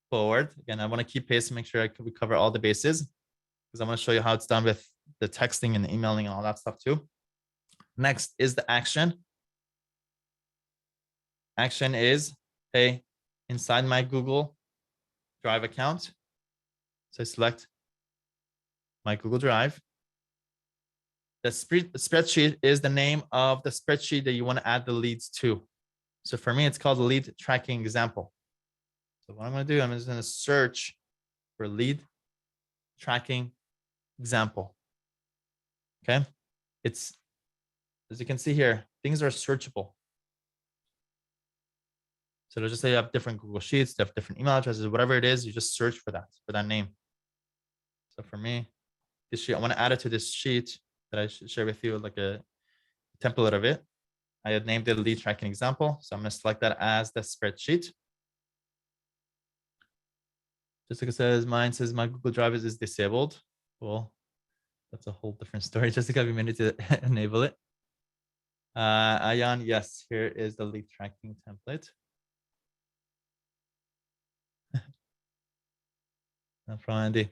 forward. Again, I want to keep pace and make sure we cover all the bases because I want to show you how it's done with the texting and the emailing and all that stuff too. Next is the action. Action is, hey, inside my Google Drive account. So I select my Google Drive. The spreadsheet is the name of the spreadsheet that you want to add the leads to. So for me, it's called the lead tracking example. So what I'm going to do, I'm just going to search for lead tracking example. Okay. It's, as you can see here, things are searchable. So let's just say you have different Google Sheets, they have different email addresses, whatever it is, you just search for that name. So for me, this sheet, I want to add it to this sheet that I should share with you, like a template of it. I had named it lead tracking example. So I'm going to select that as the spreadsheet. Jessica says, mine says my Google Drive is disabled. Well, that's a whole different story. Jessica, we need to enable it. Ayan, yes, here is the lead tracking template. No problem, Andy.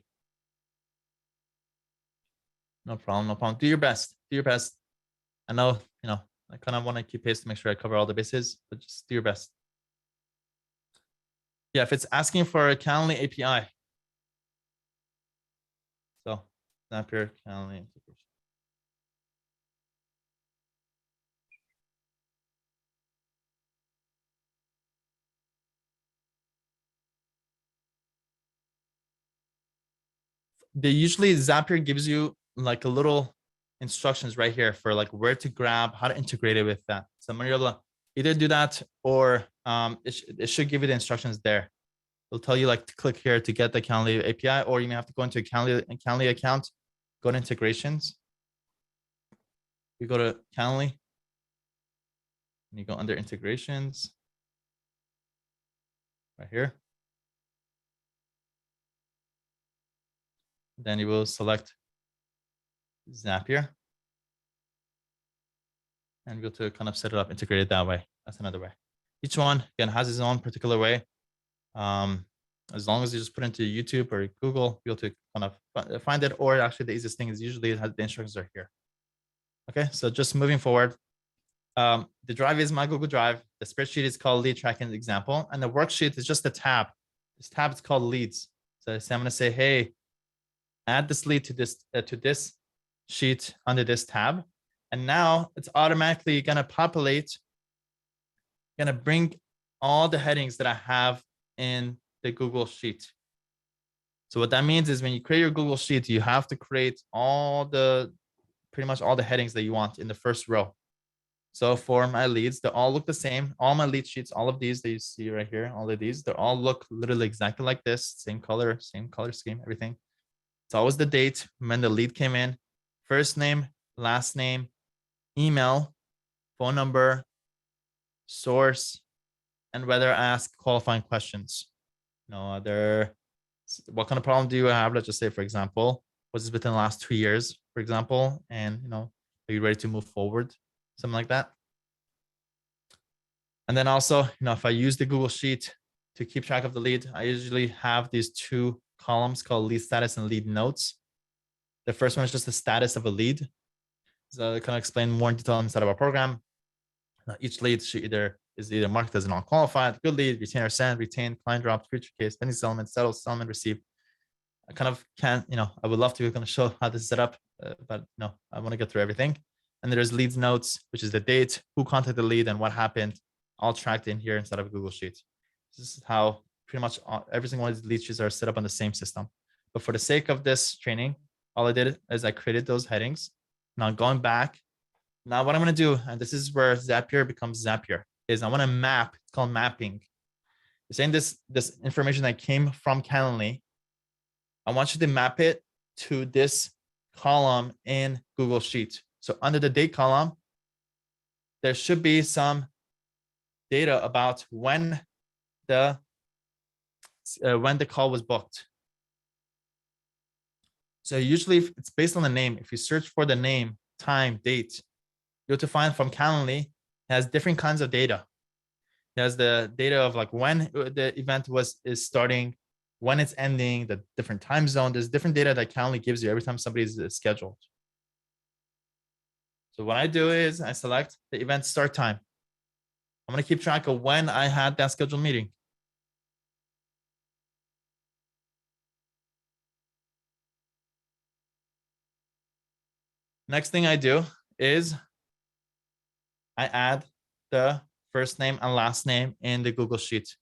No problem, no problem. Do your best. Do your best. I know, I kind of want to keep pace to make sure I cover all the bases, but just do your best. Yeah, if it's asking for a Calendly API. So, Zapier, Calendly integration. Usually Zapier gives you like a little instructions right here for like where to grab, how to integrate it with that. So I'm gonna be able to either do that or it should give you the instructions there. It'll tell you like to click here to get the Calendly API, or you may have to go into a Calendly account, go to integrations. You go to Calendly and you go under integrations right here. Then you will select Zapier and go to kind of set it up, integrate it that way. That's another way. Each one again has its own particular way. As long as you just put into YouTube or Google, you'll be able to kind of find it. Or actually, the easiest thing is usually the instructions are here. Okay, so just moving forward. The drive is my Google Drive. The spreadsheet is called lead tracking example, and the worksheet is just a tab. This tab is called leads. So I'm going to say, hey, add this lead to this sheet under this tab, and now it's automatically going to populate. Going to bring all the headings that I have in the Google Sheet. So what that means is when you create your Google Sheet, you have to create pretty much all the headings that you want in the first row. So for my leads, they all look the same. All my lead sheets, all of these that you see right here, all of these, they all look literally exactly like this. Same color scheme, everything. It's always the date when the lead came in, first name, last name, email, phone number, source, and whether I ask qualifying questions. No other. What kind of problem do you have? Let's just say, for example, was this within the last 2 years, for example, and are you ready to move forward? Something like that. And then also, if I use the Google Sheet to keep track of the lead, I usually have these two columns called lead status and lead notes. The first one is just the status of a lead. So I kind of explain more in detail inside of our program. Each lead is either marked as non-qualified, good lead, retain or send, retain, client dropped, future case, pending settlement, settled, settlement received. I kind of can't, I would love to kind of show how this is set up, but no, I want to get through everything. And there's leads notes, which is the date, who contacted the lead, and what happened, all tracked in here instead of a Google Sheet. This is how pretty much every single one of these lead sheets are set up on the same system. But for the sake of this training, all I did is I created those headings. Now going back, now what I'm going to do, and this is where Zapier becomes Zapier, is I want to map. It's called mapping. You're saying this information that came from Calendly, I want you to map it to this column in Google Sheets. So under the date column, there should be some data about when the call was booked. So usually it's based on the name. If you search for the name, time, date, you'll have to find from Calendly, it has different kinds of data. It has the data of like when the event is starting, when it's ending, the different time zone. There's different data that Calendly gives you every time somebody's scheduled. So what I do is I select the event start time. I'm going to keep track of when I had that scheduled meeting. Next thing I do is I add the first name and last name in the Google Sheet.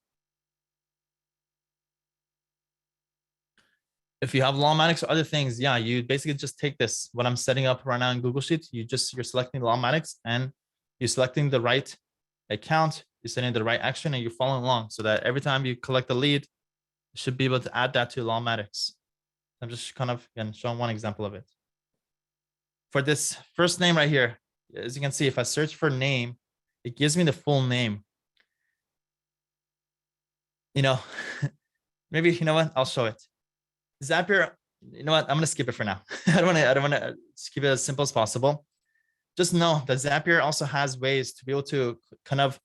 If you have Lawmatics or other things, yeah, you basically just take this, what I'm setting up right now in Google Sheets, you're selecting Lawmatics and you're selecting the right account, you're setting the right action, and you're following along so that every time you collect a lead, you should be able to add that to Lawmatics. I'm just kind of, again, showing one example of it. For this first name right here, as you can see, if I search for name, it gives me the full name. Maybe, you know what? I'll show it. Zapier, you know what? I'm going to skip it for now. I don't want to keep it as simple as possible. Just know that Zapier also has ways to be able to kind of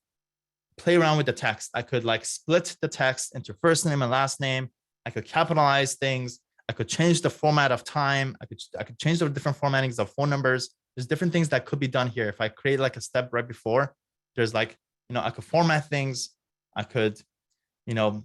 play around with the text. I could like split the text into first name and last name. I could capitalize things. I could change the format of time. I could change the different formattings of phone numbers. There's different things that could be done here. If I create like a step right before, there's like, I could format things. I could, do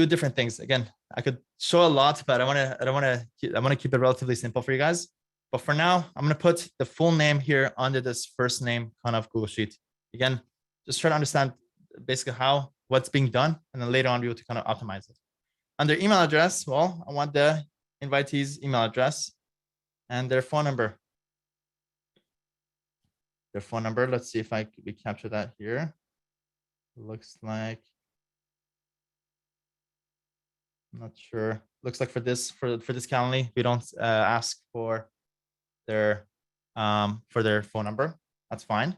different things. Again, I could show a lot, but I want to keep it relatively simple for you guys. But for now, I'm going to put the full name here under this first name kind of Google Sheet. Again, just try to understand basically what's being done, and then later on be able to kind of optimize it. Under email address, well, I want the invitee's email address and their phone number. Let's see if we capture that here. Looks like, I'm not sure. Looks like for this Calendly, we don't ask for their phone number. That's fine.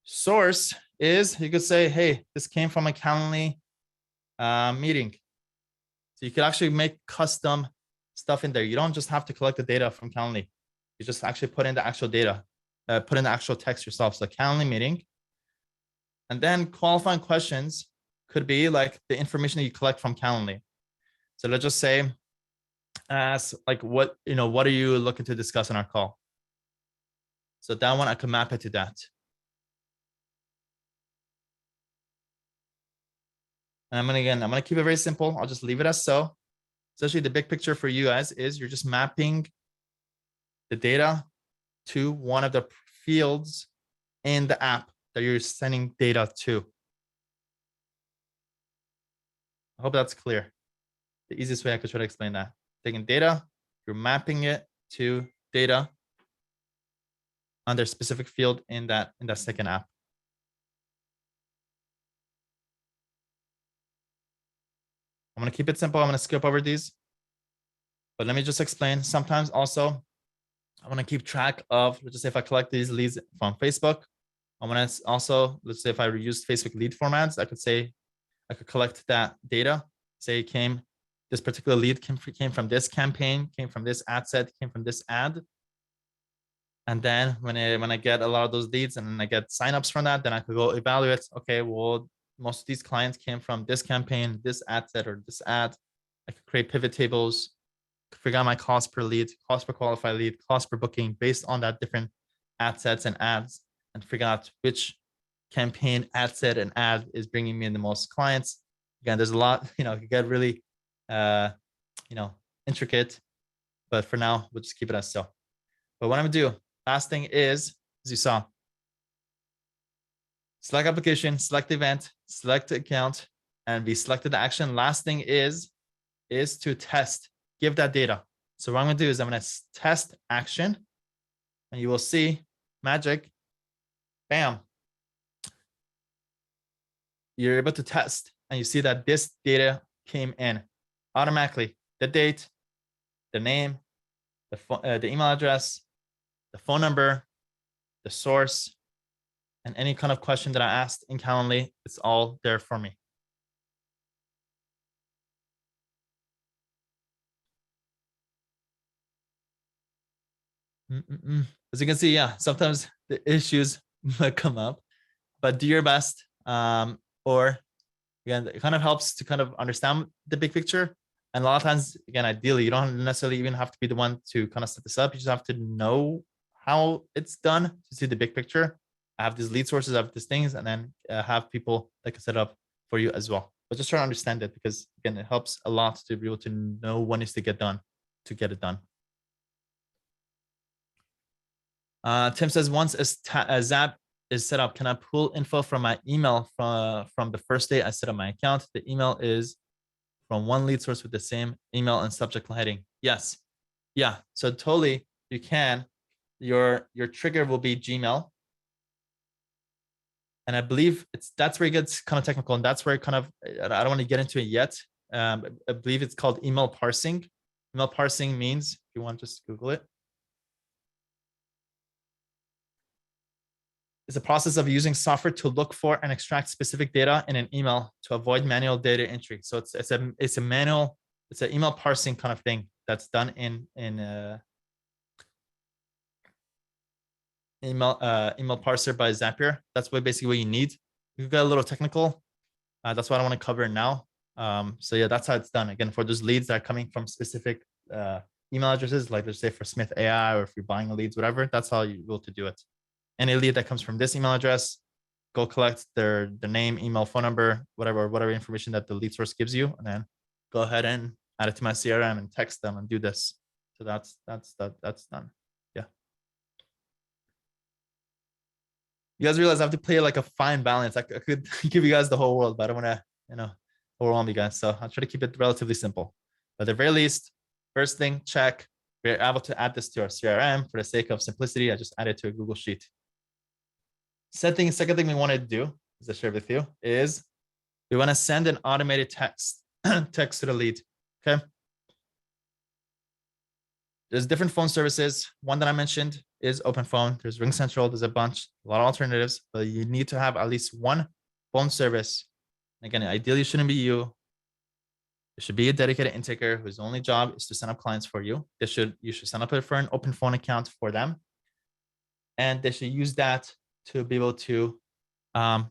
Source is, you could say, hey, this came from a Calendly meeting. So you could actually make custom stuff in there. You don't just have to collect the data from Calendly. You just actually put in the actual data, put in the actual text yourself. So Calendly meeting. And then qualifying questions could be like the information that you collect from Calendly. So let's just say, ask like, what are you looking to discuss in our call? So that one, I can map it to that. And I'm going to keep it very simple. I'll just leave it as so. Essentially, the big picture for you guys is you're just mapping the data to one of the fields in the app that you're sending data to. I hope that's clear. The easiest way I could try to explain that. Taking data, you're mapping it to data under a specific field in that second app. I'm going to keep it simple. I'm going to skip over these. But let me just explain. Sometimes also, I want to keep track of, let's just say if I collect these leads from Facebook, I want to also, let's say if I reuse Facebook lead formats, I could collect that data. Say this particular lead came from this campaign, came from this ad set, came from this ad. And then when I get a lot of those leads and then I get signups from that, then I could go evaluate, okay, well, most of these clients came from this campaign, this ad set, or this ad. I could create pivot tables, figure out my cost per lead, cost per qualified lead, cost per booking based on that different ad sets and ads, and figure out which campaign, ad set, and ad is bringing me in the most clients. Again, there's a lot, it could get really, intricate, but for now, we'll just keep it as so. But what I'm gonna do, last thing is, as you saw, select application, select event, select account, and we selected the action. Last thing is to test, give that data. So what I'm gonna do is I'm gonna test action, and you will see magic, bam. You're able to test, and you see that this data came in automatically. The date, the name, the email address, the phone number, the source, and any kind of question that I asked in Calendly, it's all there for me. As you can see, yeah, sometimes the issues might come up, but do your best. Or again, it kind of helps to kind of understand the big picture. And a lot of times, again, ideally, you don't necessarily even have to be the one to kind of set this up. You just have to know how it's done to see the big picture. I have these lead sources, I have these things, and then have people that can set up for you as well. But just try to understand it, because again, it helps a lot to be able to know what needs to get done to get it done. Tim says, once a Zap is set up, can I pull info from my email from the first day I set up my account? The email is from one lead source with the same email and subject heading. Yes. Yeah. So totally you can. Your trigger will be Gmail. And I believe that's where it gets kind of technical. And that's where it kind of, I don't want to get into it yet. I believe it's called email parsing. Email parsing means, if you want to just Google it, it's a process of using software to look for and extract specific data in an email to avoid manual data entry. So it's an email parsing kind of thing that's done in email parser by Zapier. That's basically what you need. We've got a little technical. That's what I want to cover now. So yeah, that's how it's done. Again, for those leads that are coming from specific email addresses, like let's say for Smith AI, or if you're buying leads, whatever, that's how you will to do it. Any lead that comes from this email address, go collect their name, email, phone number, whatever information that the lead source gives you, and then go ahead and add it to my CRM and text them and do this. So that's done. Yeah. You guys realize I have to play like a fine balance. I could give you guys the whole world, but I don't want to, overwhelm you guys. So I'll try to keep it relatively simple. But at the very least, first thing, check. We're able to add this to our CRM. For the sake of simplicity, I just added to a Google Sheet. Second thing we want to do, as I shared with you, is we want to send an automated text to the lead. Okay. There's different phone services. One that I mentioned is Open Phone. There's RingCentral. There's a lot of alternatives, but you need to have at least one phone service. Again, ideally, it shouldn't be you. It should be a dedicated intaker whose only job is to sign up clients for you. You should sign up for an Open Phone account for them, and they should use that to be able to not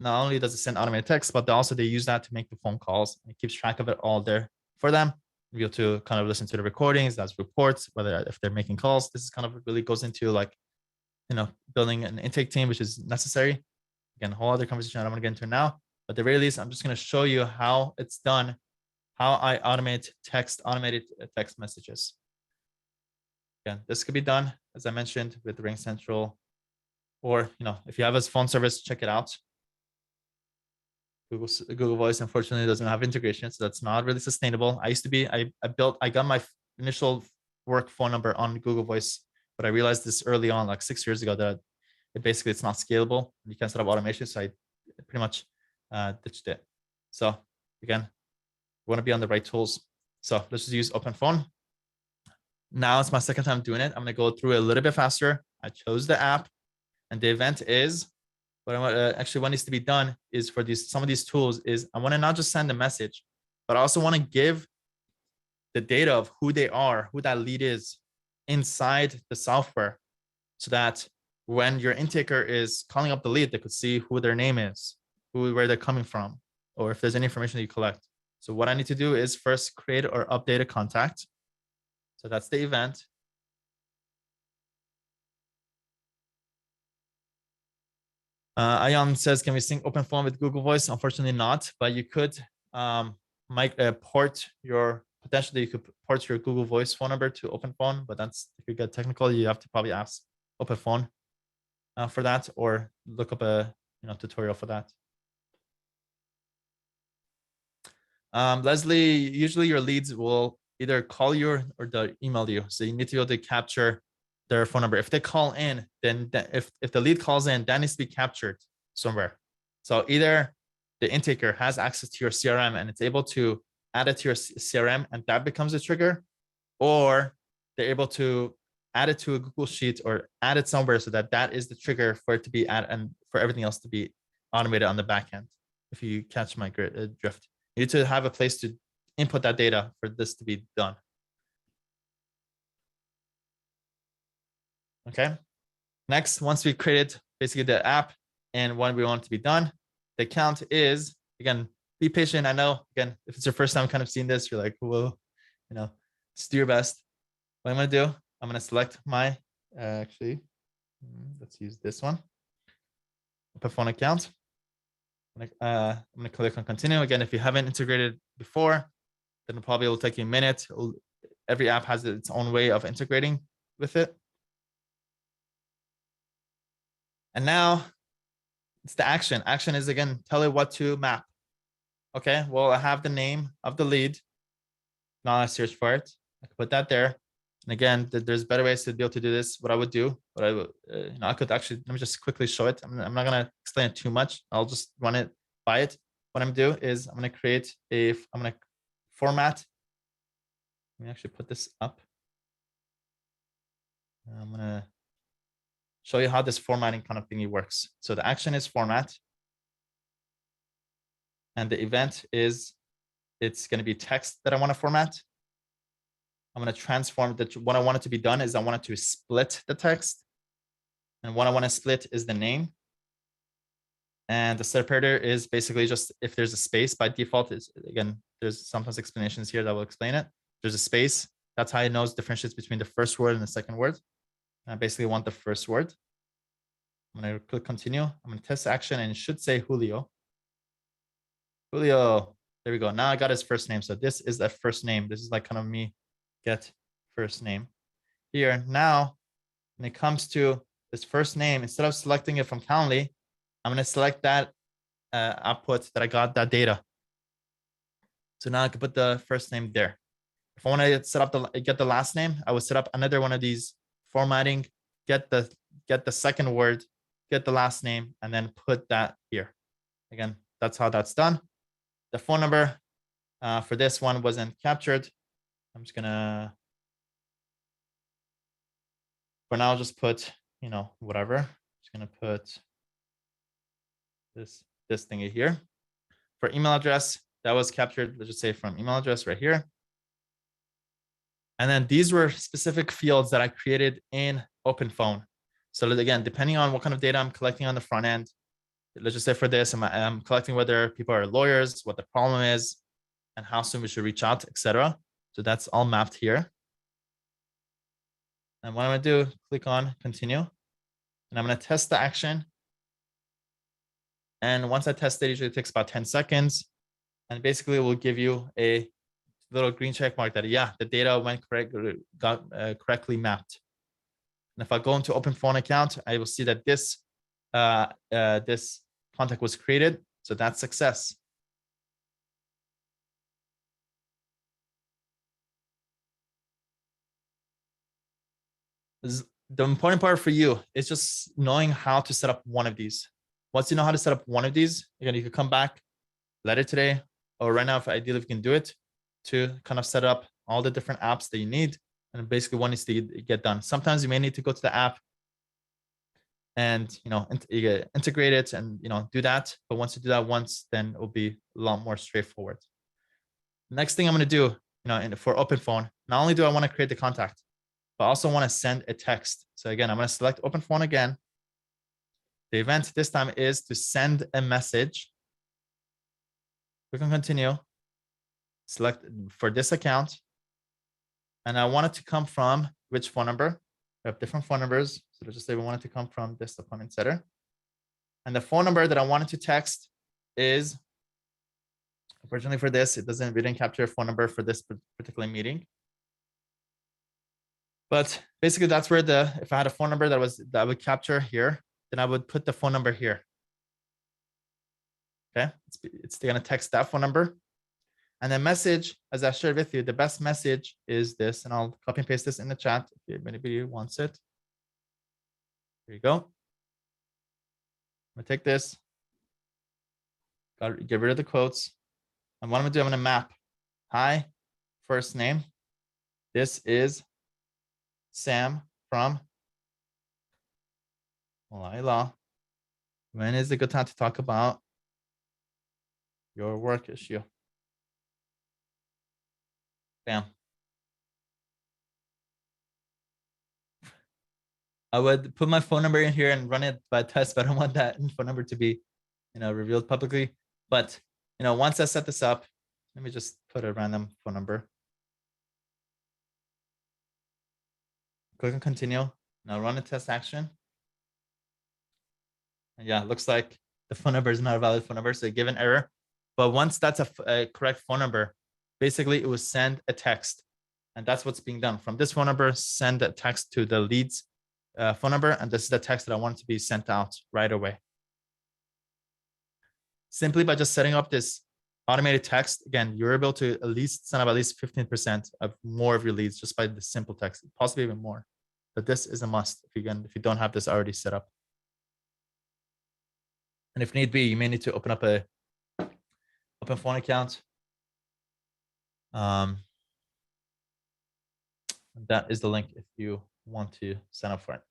only does it send automated text, but also they use that to make the phone calls. It keeps track of it all there for them. Be able to kind of listen to the recordings, that's reports, whether if they're making calls. This is kind of really goes into like, building an intake team, which is necessary. Again, a whole other conversation I don't want to get into now. But at the very least, I'm just going to show you how it's done, how I automated text messages. Again, this could be done, as I mentioned, with RingCentral. Or, if you have a phone service, check it out. Google Voice, unfortunately, doesn't have integration, so that's not really sustainable. I got my initial work phone number on Google Voice, but I realized this early on, like 6 years ago, that it's not scalable. You can't set up automation, so I pretty much ditched it. So again, we want to be on the right tools. So let's just use Open Phone. Now it's my second time doing it. I'm going to go through it a little bit faster. I chose the app. And the event is, what needs to be done is for some of these tools is I want to not just send a message, but I also want to give the data of who they are, who that lead is inside the software. so that when your intaker is calling up the lead, they could see who their name is, where they're coming from, or if there's any information that you collect. So what I need to do is first create or update a contact. So that's the event. Ayan says, can we sync OpenPhone with Google Voice? Unfortunately not, but you could potentially you could port your Google Voice phone number to OpenPhone, but that's, if you get technical, you have to probably ask OpenPhone for that, or look up a tutorial for that. Leslie, usually your leads will either call you or they'll email you. So you need to be able to capture their phone number. If they call in, then if the lead calls in, that needs to be captured somewhere. So either the intaker has access to your CRM and it's able to add it to your CRM and that becomes a trigger, or they're able to add it to a Google Sheet or add it somewhere so that that is the trigger for it to be added and for everything else to be automated on the back end. If you catch my drift, you need to have a place to input that data for this to be done. Okay. Next, once we created basically the app and what we want to be done, the account is, again, be patient. I know, again, if it's your first time kind of seeing this, you're like, whoa, just do your best. What I'm going to do, I'm going to select my, actually, let's use this one, OpenPhone account. I'm going to click on continue. Again, if you haven't integrated before, then it probably will take you a minute. Every app has its own way of integrating with it. And now it's the action. Action is, again, tell it what to map. Okay, well, I have the name of the lead. Now I search for it. I can put that there. And again, there's better ways to be able to do this. What I would do, I could actually, let me just quickly show it. I'm not going to explain it too much. I'll just run it by it. What I'm going to do is I'm going to create I'm going to format. Let me actually put this up. I'm going to show you how this formatting kind of thingy works. So the action is format. And the event is, it's going to be text that I want to format. I'm going to transform that. What I want it to be done is I want it to split the text. And what I want to split is the name. And the separator is basically just if there's a space by default. Is, again, there's sometimes explanations here that will explain it. There's a space. That's how it knows differentiates between the first word and the second word. And I basically want the first word. I'm going to click continue. I'm going to test action and it should say Julio. Julio. There we go. Now I got his first name. So this is the first name. This is like kind of me get first name here. Now, when it comes to this first name, instead of selecting it from Calendly, I'm going to select that output that I got that data. So now I can put the first name there. If I want to set up get the last name, I would set up another one of these formatting, get the second word, get the last name, and then put that here. Again, that's how that's done. The phone number for this one wasn't captured. I'm just gonna, for now, just put, whatever. Just gonna put this thingy here. For email address, that was captured, let's just say from email address right here. And then these were specific fields that I created in OpenPhone. So again, depending on what kind of data I'm collecting on the front end, let's just say for this, I'm collecting whether people are lawyers, what the problem is, and how soon we should reach out, etc. So that's all mapped here. And what I'm going to do, click on continue. And I'm going to test the action. And once I test it, usually it takes about 10 seconds. And basically, it will give you a little green check mark that, yeah, the data got correctly mapped. And if I go into OpenPhone account, I will see that this contact was created. So that's success. The important part for you is just knowing how to set up one of these. Once you know how to set up one of these, again, you can come back later today or right now, if ideally we can do it, to kind of set up all the different apps that you need. And basically one needs to get done. Sometimes you may need to go to the app and integrate it and do that. But once you do that once, then it will be a lot more straightforward. Next thing I'm going to do, for OpenPhone, not only do I want to create the contact, but I also want to send a text. So again, I'm going to select open phone again. The event this time is to send a message. We can continue. Select for this account. And I want it to come from which phone number? We have different phone numbers. So let's just say we want it to come from this appointment setter. And the phone number that I wanted to text is, unfortunately for this, we didn't capture a phone number for this particular meeting. But basically that's where if I had a phone number that I would capture here, then I would put the phone number here. Okay, it's going to text that phone number. And the message, as I shared with you, the best message is this, and I'll copy and paste this in the chat if anybody wants it. Here you go. I'm gonna take this, get rid of the quotes. And what I'm gonna do, I'm gonna map. Hi, first name. This is Sam from Mollaei Law. When is a good time to talk about your work issue? Bam. I would put my phone number in here and run it by test, but I don't want that phone number to be, revealed publicly. But, once I set this up, let me just put a random phone number. Click on continue. Now run a test action. And yeah, it looks like the phone number is not a valid phone number, so give an error. But once that's a correct phone number, basically it will send a text. And that's what's being done. From this phone number, send a text to the lead's phone number. And this is the text that I want to be sent out right away. Simply by just setting up this automated text, again, you're able to at least send up at least 15% of more of your leads just by the simple text, possibly even more. But this is a must if you don't have this already set up. And if need be, you may need to open up a open phone account. That is the link if you want to sign up for it.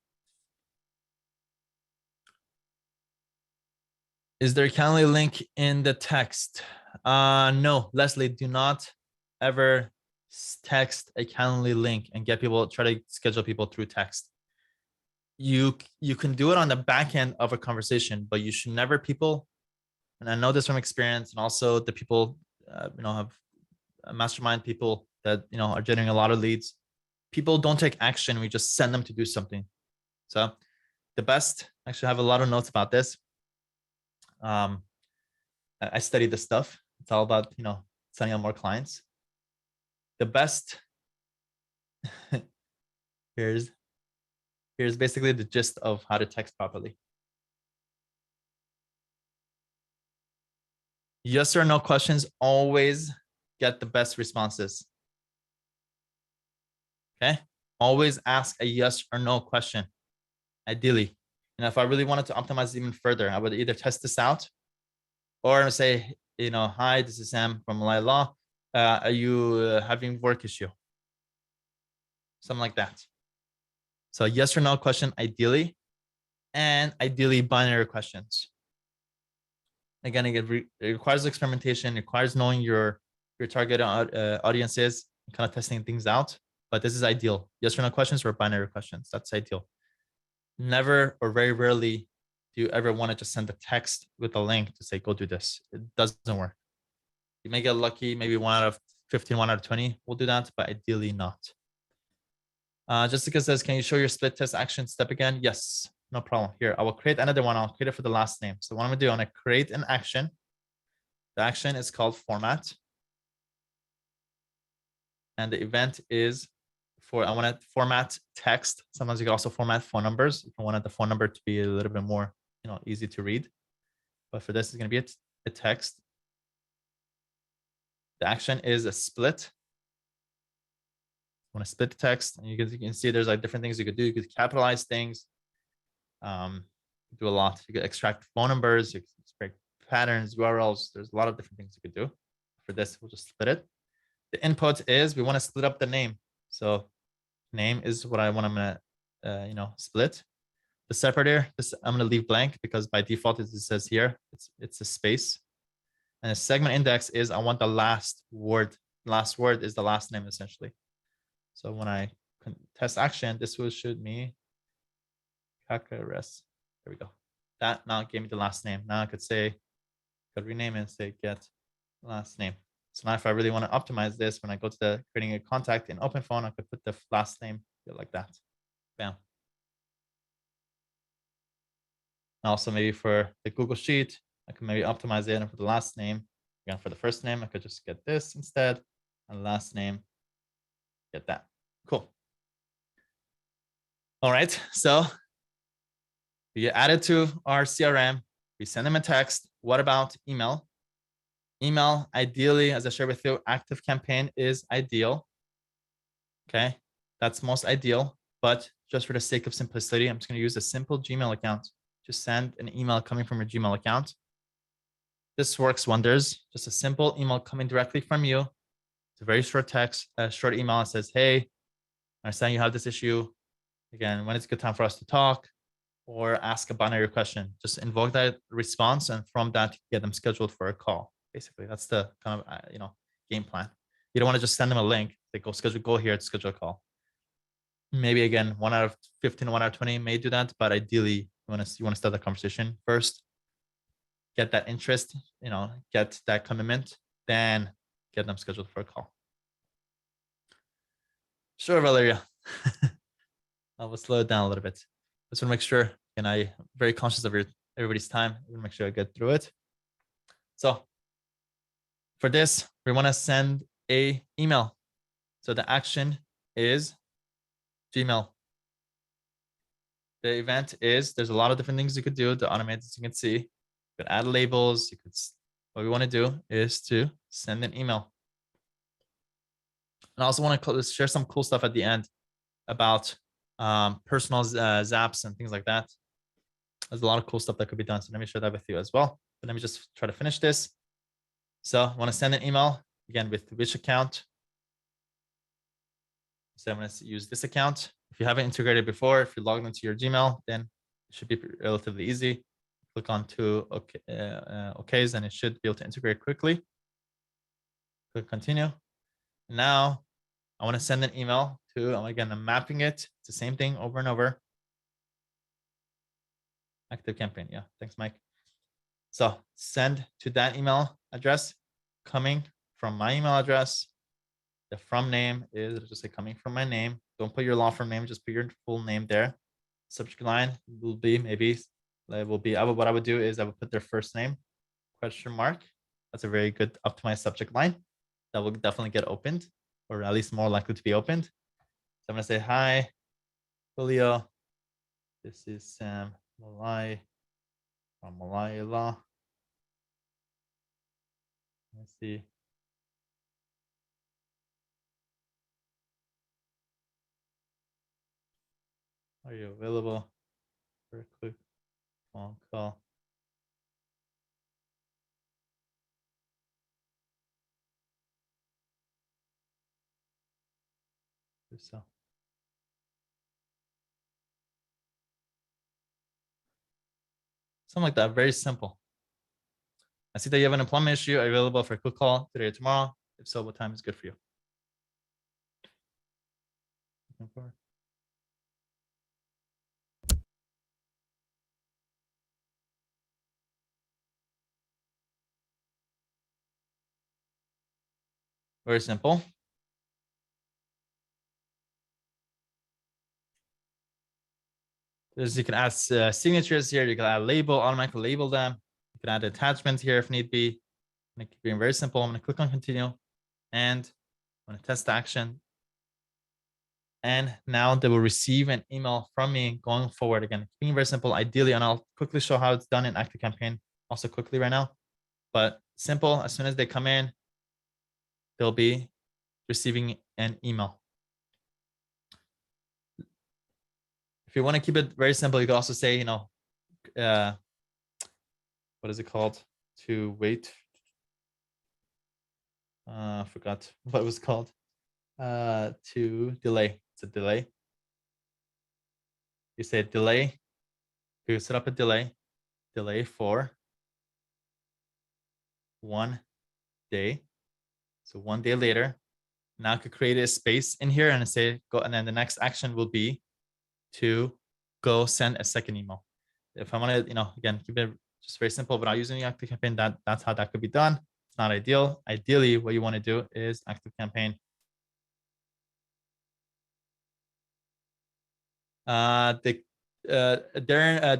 Is there a Calendly link in the text? No, Leslie, do not ever text a Calendly link and try to schedule people through text. You can do it on the back end of a conversation, but you should never and I know this from experience, and also the people, have mastermind people that, are generating a lot of leads. People don't take action. We just send them to do something. So the best, actually I have a lot of notes about this. I studied this stuff. It's all about, sending out more clients. The best, here's basically the gist of how to text properly. Yes or no questions always get the best responses. Okay, always ask a yes or no question, ideally. And if I really wanted to optimize even further, I would either test this out or say, hi, this is Sam from Mollaei Law. Are you having work issue? Something like that. So yes or no question, ideally, and ideally binary questions. Again, it requires experimentation, it requires knowing your target audiences, kind of testing things out. But this is ideal. Yes or no questions or binary questions. That's ideal. Never or very rarely do you ever want to just send a text with a link to say, go do this. It doesn't work. You may get lucky. Maybe 1 out of 15, 1 out of 20 will do that, but ideally not. Jessica says, can you show your split test action step again? Yes, no problem. Here, I will create another one. I'll create it for the last name. So what I'm going to do, I'm going to create an action. The action is called format. And the event is I want to format text. Sometimes you can also format phone numbers if you wanted the phone number to be a little bit more, easy to read. But for this, it's going to be a text. The action is a split. I want to split the text, and you can see there's like different things you could do. You could capitalize things. Do a lot. You could extract phone numbers. You could extract patterns, URLs. There's a lot of different things you could do. For this, we'll just split it. The input is we want to split up the name. So name is what I'm gonna split. The separator, I'm gonna leave blank because by default it says here it's a space. And the segment index is I want the last word. Last word is the last name essentially. So when I test action, this will should me rest. There we go. That now gave me the last name. Now I could say, could rename it and say get last name. So now if I really want to optimize this, when I go to the creating a contact in OpenPhone, I could put the last name like that. Bam. And also maybe for the Google Sheet, I could maybe optimize it, and for the last name, again, for the first name, I could just get this instead, and last name, get that. Cool. All right, so we add it to our CRM. We send them a text. What about email? Email, ideally, as I shared with you, active campaign is ideal. Okay, that's most ideal. But just for the sake of simplicity, I'm just going to use a simple Gmail account. Just send an email coming from your Gmail account. This works wonders. Just a simple email coming directly from you. It's a very short text, a short email that says, hey, I understand you have this issue. Again, when it's a good time for us to talk, or ask a binary question. Just invoke that response, and from that, get them scheduled for a call. Basically, that's the kind of game plan. You don't want to just send them a link. They go here to schedule a call. Maybe again, 1 out of 15, 1 out of 20 may do that, but ideally, you want to start the conversation first, get that interest, get that commitment, then get them scheduled for a call. Sure, Valeria. I will slow it down a little bit. Just want to make sure, and I'm very conscious of everybody's time. I want to make sure I get through it. So for this, we want to send a email. So the action is Gmail. The event is, there's a lot of different things you could do to automate this. You can see, you could add labels. What we want to do is to send an email. And I also want to share some cool stuff at the end about personal zaps and things like that. There's a lot of cool stuff that could be done. So let me share that with you as well. But let me just try to finish this. So I want to send an email again with which account. So I'm going to use this account. If you haven't integrated before, if you logged into your Gmail, then it should be relatively easy. Click on two OKs and it should be able to integrate quickly. Click continue. Now I want to send an email to, again, I'm mapping it. It's the same thing over and over. Active campaign. Yeah, thanks, Mike. So send to that email address coming from my email address. The from name is just say coming from my name. Don't put your law firm name, just put your full name there. Subject line will be what I would do is I would put their first name, question mark. That's a very good optimized subject line that will definitely get opened, or at least more likely to be opened. So I'm going to say, hi, Julio. This is Sam Mollaei from Mollaei Law. Let's see. Are you available for a quick phone call? So something like that, very simple. I see that you have an employment issue. Are you available for a quick call today or tomorrow? If so, what time is good for you? Very simple. You can add signatures here. You can add label, automatically label them. You can add attachments here if need be. Make it being very simple. I'm going to click on continue, and I'm going to test the action. And now they will receive an email from me going forward. Again, being very simple, ideally, and I'll quickly show how it's done in Active Campaign also quickly right now. But simple, as soon as they come in, they'll be receiving an email. If you want to keep it very simple, you can also say, what is it called? To wait. I forgot what it was called. To delay. It's a delay. You say delay. You set up a delay for 1 day. So 1 day later, Now I could create a space in here and say go, and then the next action will be to go send a second email. If I want to, again, keep it just very simple without using the active campaign, that's how that could be done. It's not ideal. Ideally, what you want to do is active campaign. Darren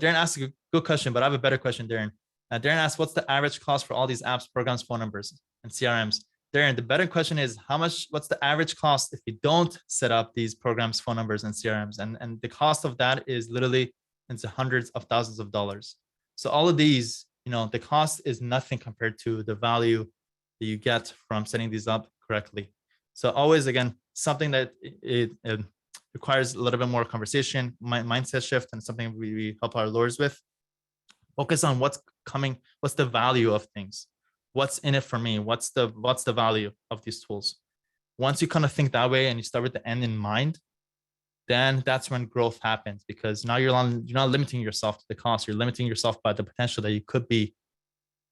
asked a good question, but I have a better question, Darren. Darren asked, what's the average cost for all these apps, programs, phone numbers, and CRMs? Darren, the better question is what's the average cost if you don't set up these programs, phone numbers, and CRMs? And the cost of that is literally into hundreds of thousands of dollars. So all of these, the cost is nothing compared to the value that you get from setting these up correctly. So always, again, something that it requires a little bit more conversation, mindset shift, and something we help our lawyers with. Focus on what's coming, what's the value of things, what's in it for me, what's the value of these tools. Once you kind of think that way and you start with the end in mind, then that's when growth happens, because now you're not limiting yourself to the cost, you're limiting yourself by the potential that you could be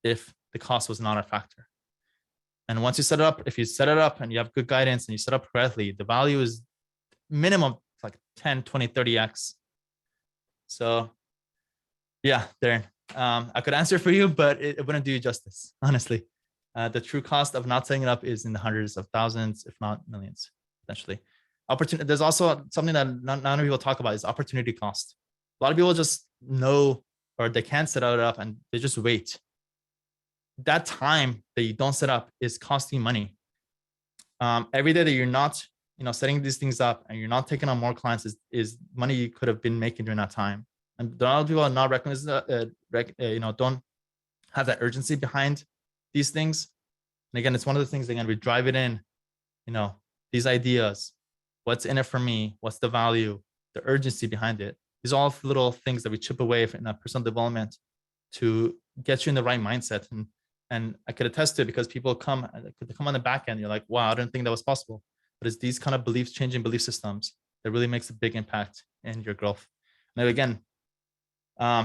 if the cost was not a factor. And once you set it up, if you set it up and you have good guidance and you set up correctly, the value is minimum like 10, 20, 30x. So yeah, Darren, I could answer for you, but it wouldn't do you justice, honestly. The true cost of not setting it up is in the hundreds of thousands, if not millions, potentially. Opportunity. There's also something that none of people talk about is opportunity cost. A lot of people just know, or they can't set it up and they just wait. That time that you don't set up is costing money. Every day that you're not, setting these things up and you're not taking on more clients is money you could have been making during that time. And a lot of people are not recognizing don't have that urgency behind these things. And again, it's one of the things, again, we drive it in, these ideas, what's in it for me, what's the value, the urgency behind it. These are all little things that we chip away in personal development to get you in the right mindset. And I could attest to it because people come on the back end. You're like, wow, I didn't think that was possible. But it's these kind of changing belief systems that really makes a big impact in your growth. Now, again,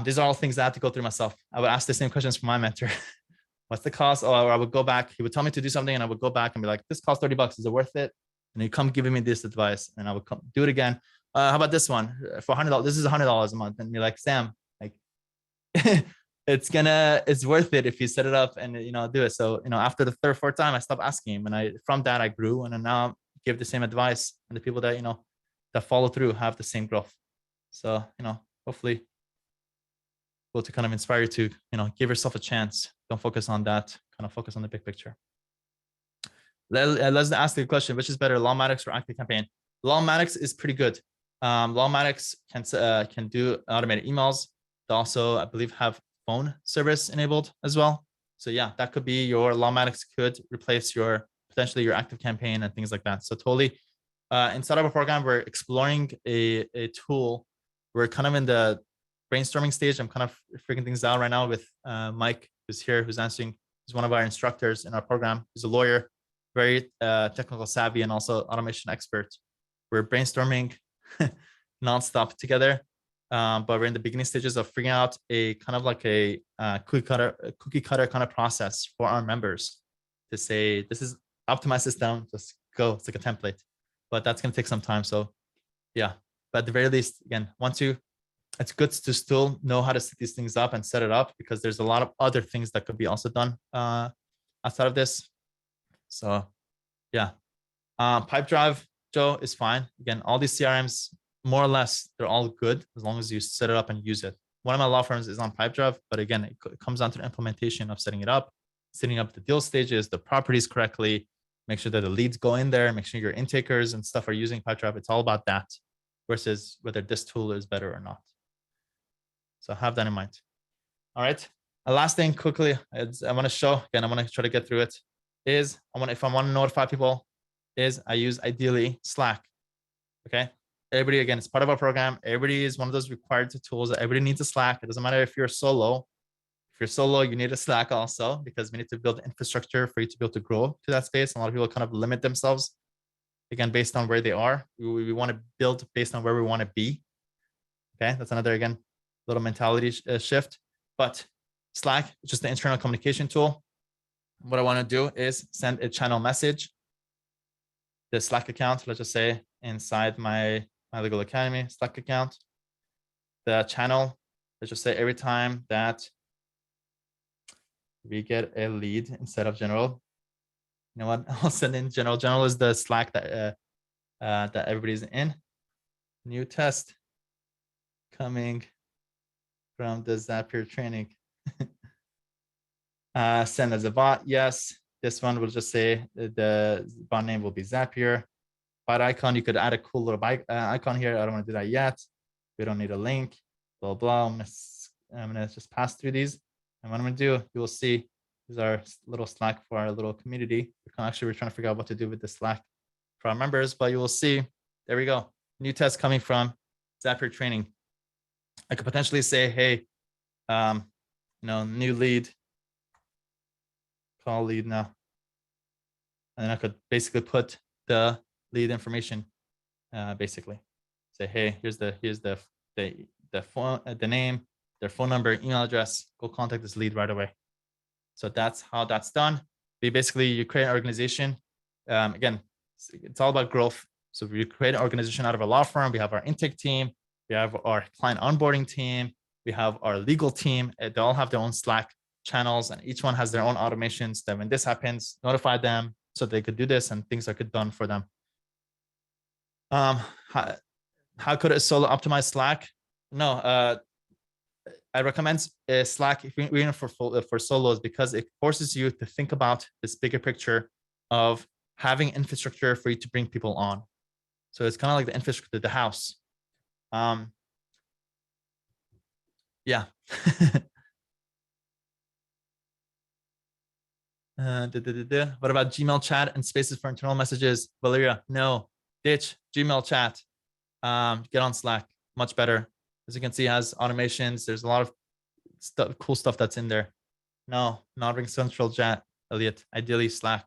these are all things I have to go through myself. I would ask the same questions from my mentor. What's the cost? Or I would go back. He would tell me to do something and I would go back and be like, this costs $30. Is it worth it? And he'd come giving me this advice and I would come do it again. How about this one for $100? This is $100 a month. And you're like, Sam, like it's worth it if you set it up and, do it. So, after the third, fourth time, I stopped asking him. And from that, I grew and I now give the same advice. And the people that, that follow through have the same growth. So, hopefully able to kind of inspire you to, give yourself a chance. Don't focus on that, kind of focus on the big picture. Let's ask the question, which is better, Lawmatics or Active Campaign? Lawmatics is pretty good. Lawmatics can do automated emails. They also, I believe, have phone service enabled as well. So yeah, that could be your Lawmatics could replace potentially your Active Campaign and things like that. So totally, inside of a program, we're exploring a tool. We're kind of in the brainstorming stage. I'm kind of figuring things out right now with Mike, who's here, who's answering. He's one of our instructors in our program. He's a lawyer, very technical savvy, and also automation expert. We're brainstorming nonstop together, but we're in the beginning stages of figuring out a kind of like a cookie cutter kind of process for our members to say, this is optimized system, just go. It's like a template, but that's going to take some time. So yeah, but at the very least, again, it's good to still know how to set these things up and set it up, because there's a lot of other things that could be also done outside of this. So yeah, Pipedrive, Joe, is fine. Again, all these CRMs, more or less, they're all good as long as you set it up and use it. One of my law firms is on Pipedrive, but again, it comes down to the implementation of setting it up, setting up the deal stages, the properties correctly, make sure that the leads go in there, make sure your intakers and stuff are using Pipedrive. It's all about that versus whether this tool is better or not. So have that in mind. All right. A last thing quickly, I want to show, again, I want to try to get through it, is if I want to notify people, is I use ideally Slack. Okay. Everybody, again, it's part of our program. Everybody is one of those required tools that everybody needs a Slack. It doesn't matter if you're solo. If you're solo, you need a Slack also, because we need to build infrastructure for you to be able to grow to that space. A lot of people kind of limit themselves, again, based on where they are. We want to build based on where we want to be. Okay. That's another, again, little mentality shift. But Slack is just the internal communication tool. What I want to do is send a channel message the Slack account, let's just say inside my Legal Academy Slack account, the channel, let's just say every time that we get a lead instead of general, you know what, I'll send in general. General is the Slack that that everybody's in. New test coming from the Zapier training. Send as a bot. Yes. This one will just say the bot name will be Zapier. Bot icon, you could add a cool little icon here. I don't want to do that yet. We don't need a link. Blah, blah. I'm gonna just pass through these. And what I'm gonna do, you will see, is our little Slack for our little community. We're trying to figure out what to do with the Slack for our members, but you will see, there we go. New test coming from Zapier training. I could potentially say, hey, new lead, call lead now. And then I could basically put the lead information, basically say, hey, here's the phone, the name, their phone number, email address, go contact this lead right away. So that's how that's done. You create an organization. Again, it's all about growth. So we create an organization out of a law firm. We have our intake team. We have our client onboarding team. We have our legal team. They all have their own Slack channels, and each one has their own automations that when this happens, notify them so they could do this and things are get done for them. How could a solo optimize Slack? No, I recommend Slack even for solos, because it forces you to think about this bigger picture of having infrastructure for you to bring people on. So it's kind of like the infrastructure, the house. Yeah. What about Gmail chat and spaces for internal messages? Valeria, no, ditch Gmail chat. Get on Slack, much better. As you can see, it has automations. There's a lot of cool stuff that's in there. No, not Ring Central chat, Elliot. Ideally Slack.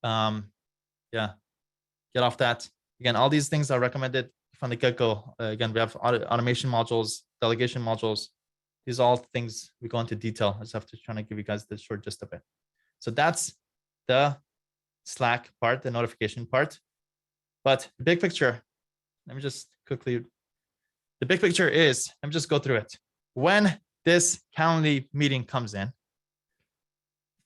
Yeah, get off that. Again, all these things are recommended from the get-go. Again, we have automation modules, delegation modules. These are all things we go into detail. I just have to try to give you guys the short gist of it. So that's the Slack part, the notification part. But the big picture, let me just quickly, the big picture is, let me just go through it. When this Calendly meeting comes in,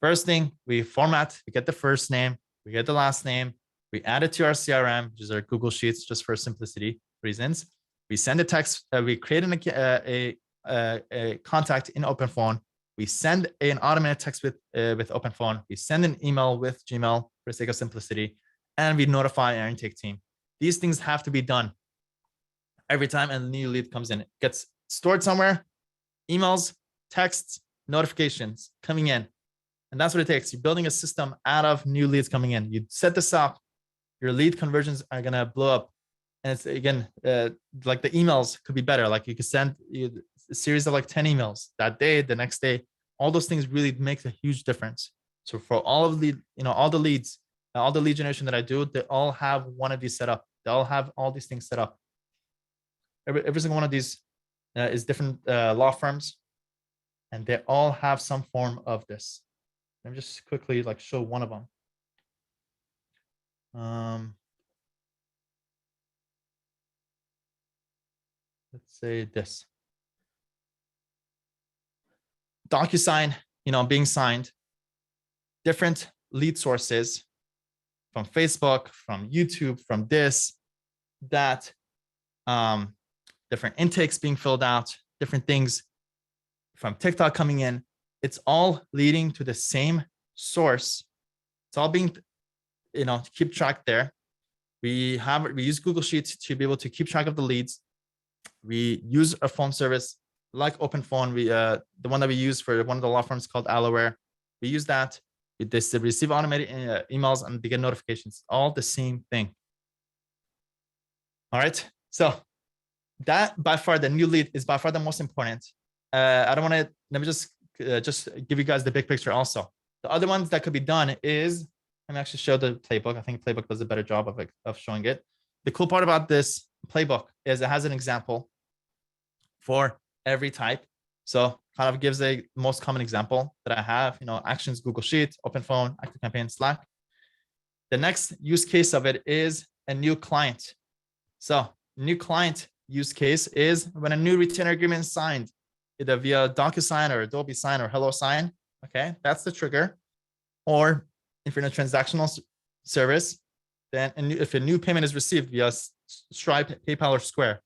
first thing, we format, we get the first name, we get the last name, we add it to our CRM, which is our Google Sheets, just for simplicity reasons. We send a text, we create a contact in OpenPhone. We send an automated text with OpenPhone. We send an email with Gmail for the sake of simplicity, and we notify our intake team. These things have to be done every time a new lead comes in. It gets stored somewhere, emails, texts, notifications coming in. And that's what it takes. You're building a system out of new leads coming in. You set this up, your lead conversions are going to blow up. And it's, again, like the emails could be better. Like you could send a series of like 10 emails that day, the next day. All those things really make a huge difference. So for all of the, all the leads, all the lead generation that I do, they all have one of these set up. They all have all these things set up. Every single one of these is different law firms, and they all have some form of this. Let me just quickly like show one of them. Let's say this. DocuSign, being signed, different lead sources from Facebook, from YouTube, from this, that, different intakes being filled out, different things from TikTok coming in. It's all leading to the same source. It's all being, to keep track there. We use Google Sheets to be able to keep track of the leads. We use a phone service like OpenPhone. The one that we use for one of the law firms called Allaware. We use that. They receive automated emails and they get notifications. All the same thing. All right. So that by far, the new lead is by far the most important. I don't want to, let me just give you guys the big picture also. The other ones that could be done is, let me actually show the playbook. I think playbook does a better job of showing it. The cool part about this playbook is it has an example for every type. So kind of gives a most common example that I have, actions, Google Sheets, OpenPhone, ActiveCampaign, Slack. The next use case of it is a new client. So new client use case is when a new retainer agreement is signed, either via DocuSign or Adobe Sign or HelloSign. Okay, that's the trigger. Or if you're in a transactional service, then if a new payment is received via Stripe, PayPal, or Square,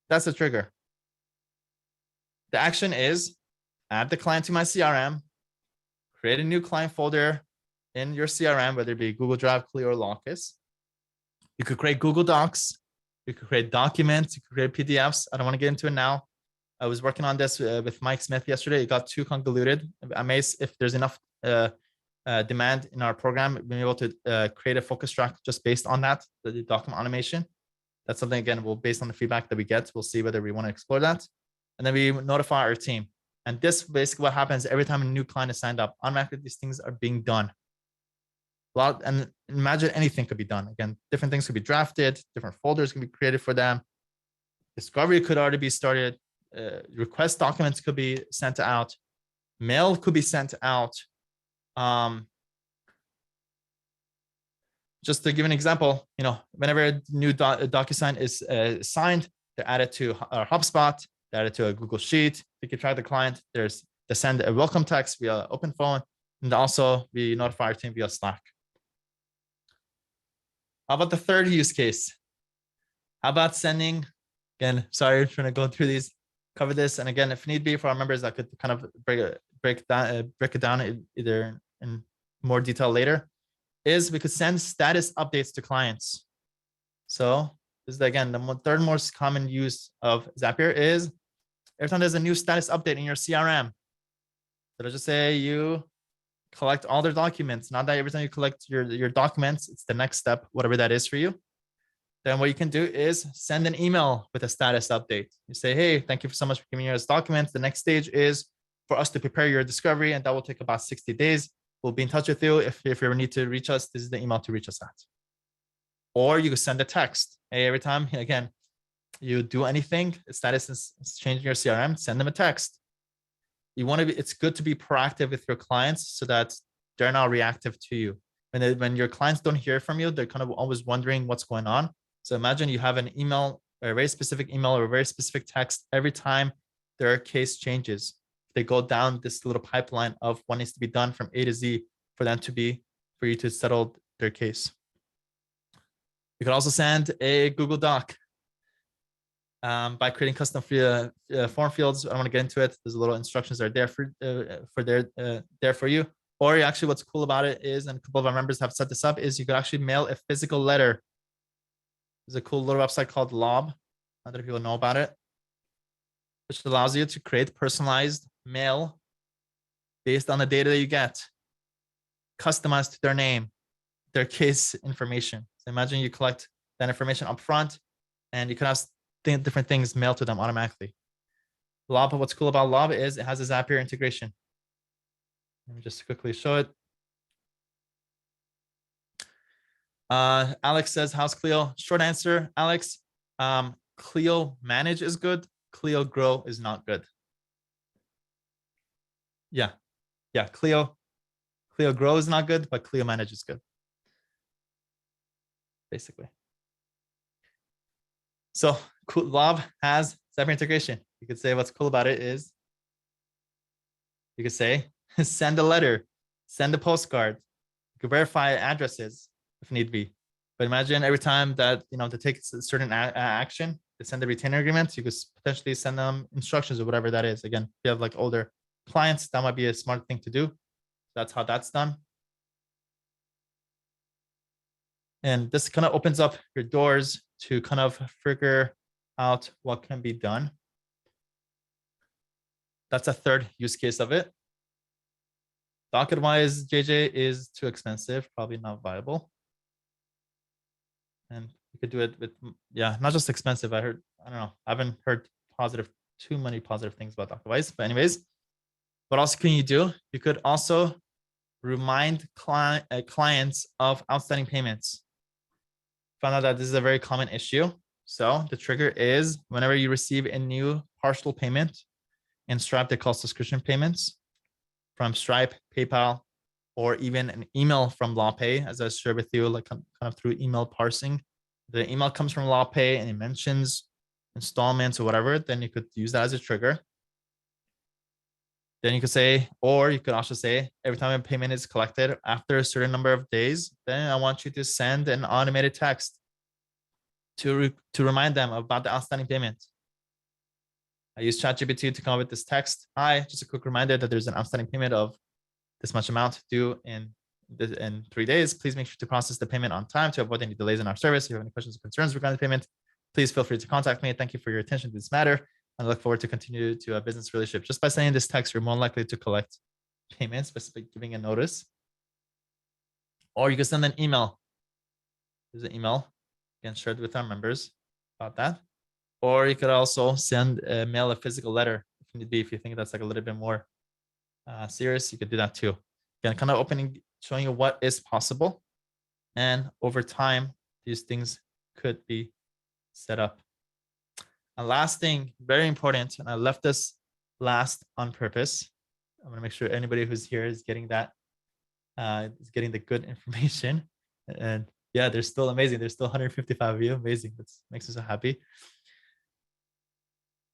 that's the trigger. The action is add the client to my CRM, create a new client folder in your CRM, whether it be Google Drive, Clio, or Locus. You could create Google Docs. You could create documents. You could create PDFs. I don't want to get into it now. I was working on this with Mike Smith yesterday. It got too convoluted. I'm amazed if there's enough demand in our program, being able to create a focus track just based on that, the document automation. That's something, again, based on the feedback that we get, we'll see whether we want to explore that. And then we notify our team. And this basically what happens every time a new client is signed up. Automatically, these things are being done. And imagine anything could be done. Again, different things could be drafted, different folders can be created for them. Discovery could already be started. Request documents could be sent out. Mail could be sent out. Just to give an example, whenever a new DocuSign is signed, they're added to our HubSpot, they're added to a Google Sheet. You can track the client. There's to send a welcome text via open phone, and also we notify our team via Slack. How about the third use case? How about sending, again, sorry, trying to go through these, cover this. And again, if need be for our members, I could kind of break it down either in more detail later, is we could send status updates to clients. So this is, again, the third most common use of Zapier is every time there's a new status update in your CRM. So let's just say you collect all their documents. Not that every time you collect your documents, it's the next step, whatever that is for you. Then what you can do is send an email with a status update. You say, hey, thank you so much for giving us documents. The next stage is for us to prepare your discovery, and that will take about 60 days. We'll be in touch with you. If you ever need to reach us, this is the email to reach us at. Or you can send a text. Hey, every time, again, you do anything, status is changing your CRM, send them a text. You want to be, it's good to be proactive with your clients so that they're not reactive to you. When your clients don't hear from you, they're kind of always wondering what's going on. So imagine you have an email, a very specific email or a very specific text every time their case changes. They go down this little pipeline of what needs to be done from A to Z for you to settle their case. You can also send a Google Doc by creating custom form fields. I don't want to get into it. There's a little instructions that are there for you. Or actually, what's cool about it is, and a couple of our members have set this up, is you could actually mail a physical letter. There's a cool little website called Lob. Other people know about it, which allows you to create personalized mail based on the data that you get, customized to their name, their case information. So imagine you collect that information up front, and you can have different things mailed to them automatically. Lob, what's cool about Lob is it has a Zapier integration. Let me just quickly show it. Alex says, how's Clio? Short answer, Alex, Clio Manage is good. Clio Grow is not good. Yeah, Clio Grow is not good, but Clio Manage is good, basically. So Lob has Zapier integration. You could say what's cool about it is you could say send a letter, send a postcard. You could verify addresses if need be. But imagine every time that to take a certain action, to send the retainer agreements, you could potentially send them instructions or whatever that is. Again, if you have like older clients, that might be a smart thing to do. That's how that's done. And this kind of opens up your doors to kind of figure out what can be done. That's a third use case of it. Docket-wise, JJ is too expensive, probably not viable. And you could do it with, not just expensive. I haven't heard too many positive things about Docket-wise. But anyways, what else can you do? You could also remind clients of outstanding payments. Found out that this is a very common issue. So the trigger is whenever you receive a new partial payment in Stripe, they call subscription payments from Stripe, PayPal, or even an email from LawPay, as I shared with you, like kind of through email parsing. The email comes from LawPay and it mentions installments or whatever, then you could use that as a trigger. Then you could say, or you could also say, every time a payment is collected after a certain number of days, then I want you to send an automated text to remind them about the outstanding payment. I use ChatGPT to come up with this text. Hi, just a quick reminder that there's an outstanding payment of this much amount due in 3 days. Please make sure to process the payment on time to avoid any delays in our service. If you have any questions or concerns regarding the payment, please feel free to contact me. Thank you for your attention to this matter. I look forward to continue to a business relationship. Just by sending this text, you're more likely to collect payments by giving a notice. Or you can send an email. There's an email, again, shared with our members about that. Or you could also mail a physical letter if need be. If you think that's like a little bit more serious, you could do that too. Again, kind of showing you what is possible. And over time, these things could be set up. And last thing, very important, and I left this last on purpose. I'm gonna make sure anybody who's here is getting that, is getting the good information. And yeah, they're still amazing. There's still 155 of you. Amazing. That makes me so happy.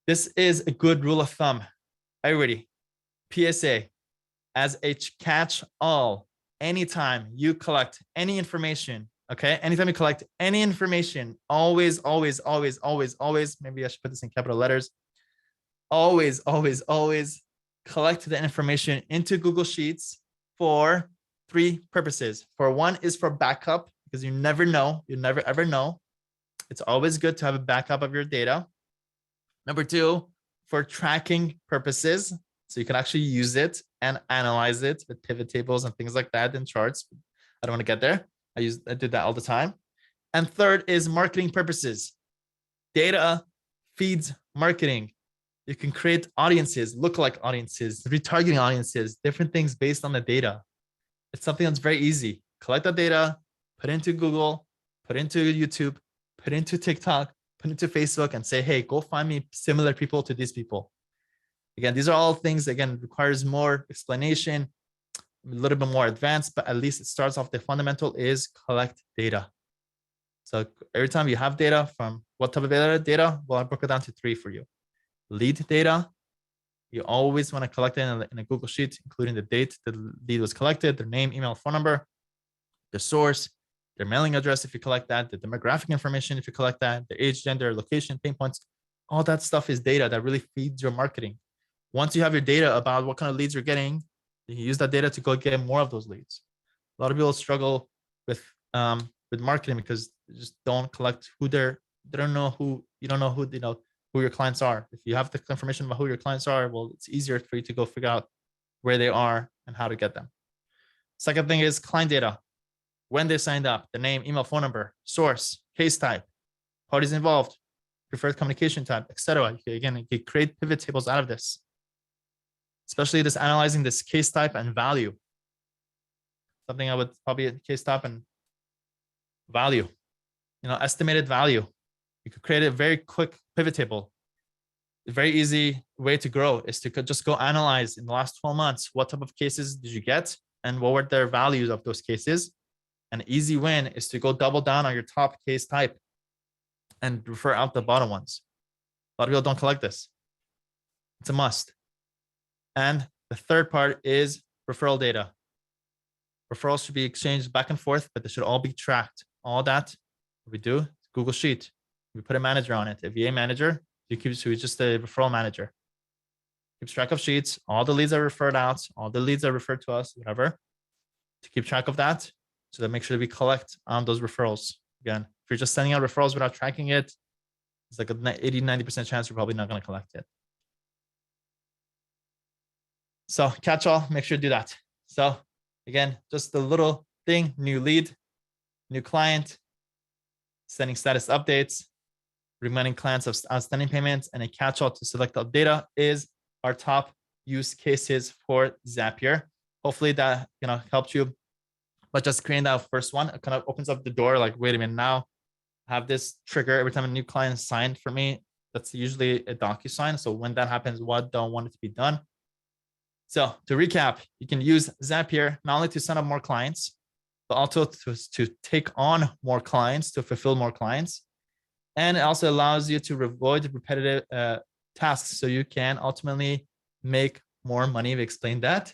This is a good rule of thumb. Are you ready? PSA, as a catch-all, anytime you collect any information, okay? Anytime you collect any information, always, always, always, always, always, maybe I should put this in capital letters, always, always, always collect the information into Google Sheets for 3 purposes. For one is for backup, because you never know, you never ever know. It's always good to have a backup of your data. Number 2, for tracking purposes. So you can actually use it and analyze it with pivot tables and things like that in charts. I don't want to get there. I do that all the time. And third is marketing purposes. Data feeds marketing. You can create audiences, lookalike audiences, retargeting audiences, different things based on the data. It's something that's very easy. Collect the data, put into Google, put into YouTube, put into TikTok, put into Facebook, and say, hey, go find me similar people to these people. Again, these are all things, again, requires more explanation, a little bit more advanced, but at least it starts off. The fundamental is collect data. So every time you have data, from what type of data? Well, I broke it down to 3 for you. Lead data. You always want to collect it in a Google Sheet, including the date the lead was collected, their name, email, phone number, the source, their mailing address if you collect that, the demographic information if you collect that, their age, gender, location, pain points. All that stuff is data that really feeds your marketing. Once you have your data about what kind of leads you're getting, you can use that data to go get more of those leads. A lot of people struggle with marketing because they just don't collect who you don't know who your clients are. If you have the information about who your clients are, well, it's easier for you to go figure out where they are and how to get them. Second thing is client data. When they signed up, the name, email, phone number, source, case type, parties involved, preferred communication type, etc. Again, you can create pivot tables out of this. Especially this analyzing this case type and value. Something I would probably case type and value, estimated value. You could create a very quick pivot table. A very easy way to grow is to just go analyze in the last 12 months, what type of cases did you get and what were their values of those cases. An easy win is to go double down on your top case type and refer out the bottom ones. A lot of people don't collect this. It's a must. And the third part is referral data. Referrals should be exchanged back and forth, but they should all be tracked. All that we do, Google Sheet. We put a manager on it, a VA manager. So he's just a referral manager. Keeps track of sheets. All the leads are referred out. All the leads are referred to us, whatever. To keep track of that, so that make sure that we collect on those referrals. Again, if you're just sending out referrals without tracking it, it's like an 80-90% chance you're probably not going to collect it. So catch all, make sure to do that. So again, just a little thing, new lead, new client, sending status updates, reminding clients of outstanding payments, and a catch-all to select all data is our top use cases for Zapier. Hopefully that helped you. But just creating that first one, it kind of opens up the door, like, wait a minute, now I have this trigger every time a new client is signed for me. That's usually a DocuSign. So when that happens, what do I want it to be done? So to recap, you can use Zapier not only to sign up more clients, but also to take on more clients, to fulfill more clients. And it also allows you to avoid repetitive tasks so you can ultimately make more money. We explained that.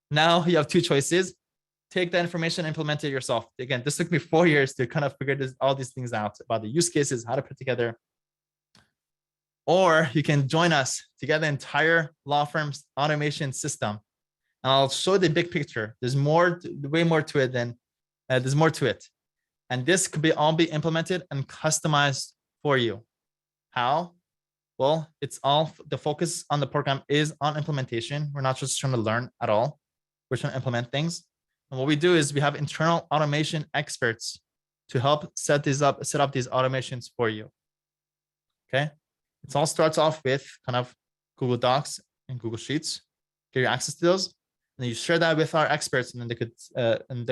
Now you have two choices. Take that information, implement it yourself. Again, this took me 4 years to kind of figure all these things out about the use cases, how to put together. Or you can join us to get the entire law firm's automation system. And I'll show the big picture. There's way more to it than there's more to it. And this could all be implemented and customized for you. How? Well, it's all the focus on the program is on implementation. We're not just trying to learn at all. We're trying to implement things. And what we do is we have internal automation experts to help set up these automations for you. Okay. It all starts off with kind of Google Docs and Google Sheets. Get your access to those, and then you share that with our experts, and then they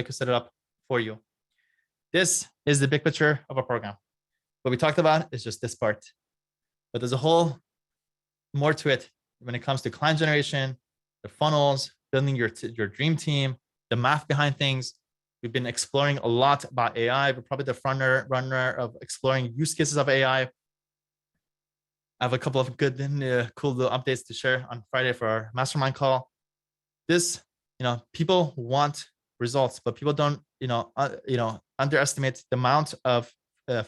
could set it up for you. This is the big picture of a program. What we talked about is just this part, but there's a whole more to it when it comes to client generation, the funnels, building your dream team, the math behind things. We've been exploring a lot about AI. We're probably the front runner of exploring use cases of AI. I have a couple of good and cool little updates to share on Friday for our mastermind call. This, people want results, but people don't, underestimate the amount of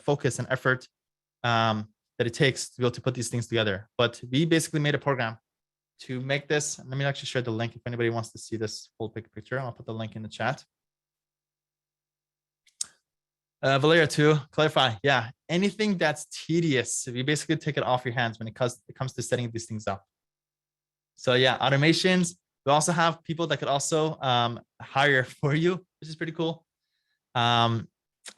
focus and effort that it takes to be able to put these things together. But we basically made a program to make this. Let me actually share the link if anybody wants to see this full picture. I'll put the link in the chat. Valeria, to clarify, yeah, anything that's tedious, we basically take it off your hands when it comes to setting these things up. So yeah, automations. We also have people that could also hire for you, which is pretty cool. And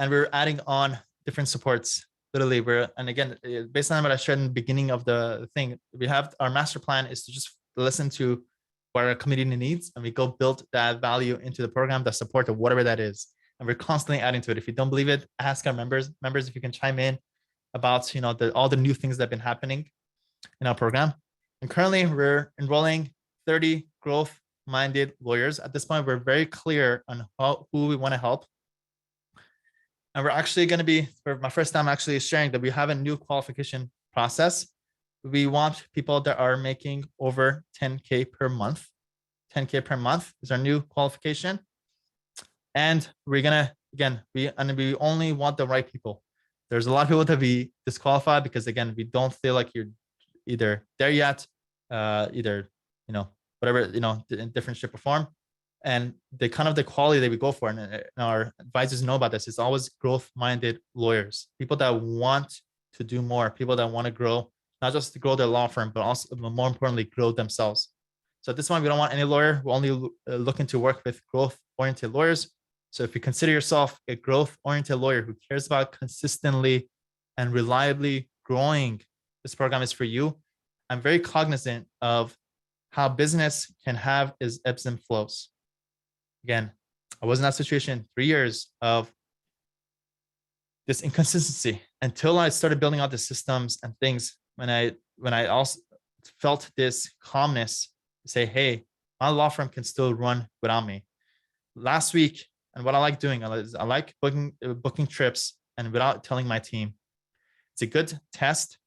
we're adding on different supports. Literally, and again, based on what I shared in the beginning of the thing, we have our master plan is to just listen to what our community needs, and we go build that value into the program, the support of whatever that is. And we're constantly adding to it. If you don't believe it, ask our members if you can chime in about all the new things that have been happening in our program. And currently we're enrolling 30 growth-minded lawyers. At this point, we're very clear on who we want to help. And we're actually going to be, for my first time actually sharing that we have a new qualification process. We want people that are making over 10K per month. 10K per month is our new qualification. And we're gonna, we only want the right people. There's a lot of people that we disqualify because again, we don't feel like you're either there yet, whatever, in different shape or form. And the kind of the quality that we go for, and our advisors know about this, is always growth-minded lawyers, people that want to do more, people that want to grow, not just to grow their law firm, but also more importantly, grow themselves. So at this point, we don't want any lawyer. We're only looking to work with growth-oriented lawyers. So if you consider yourself a growth-oriented lawyer who cares about consistently and reliably growing, this program is for you. I'm very cognizant of how business can have its ebbs and flows. Again, I was in that situation 3 years of this inconsistency until I started building out the systems and things. When I also felt this calmness to say, hey, my law firm can still run without me. Last week, and what I like doing is I like booking trips and without telling my team. It's a good test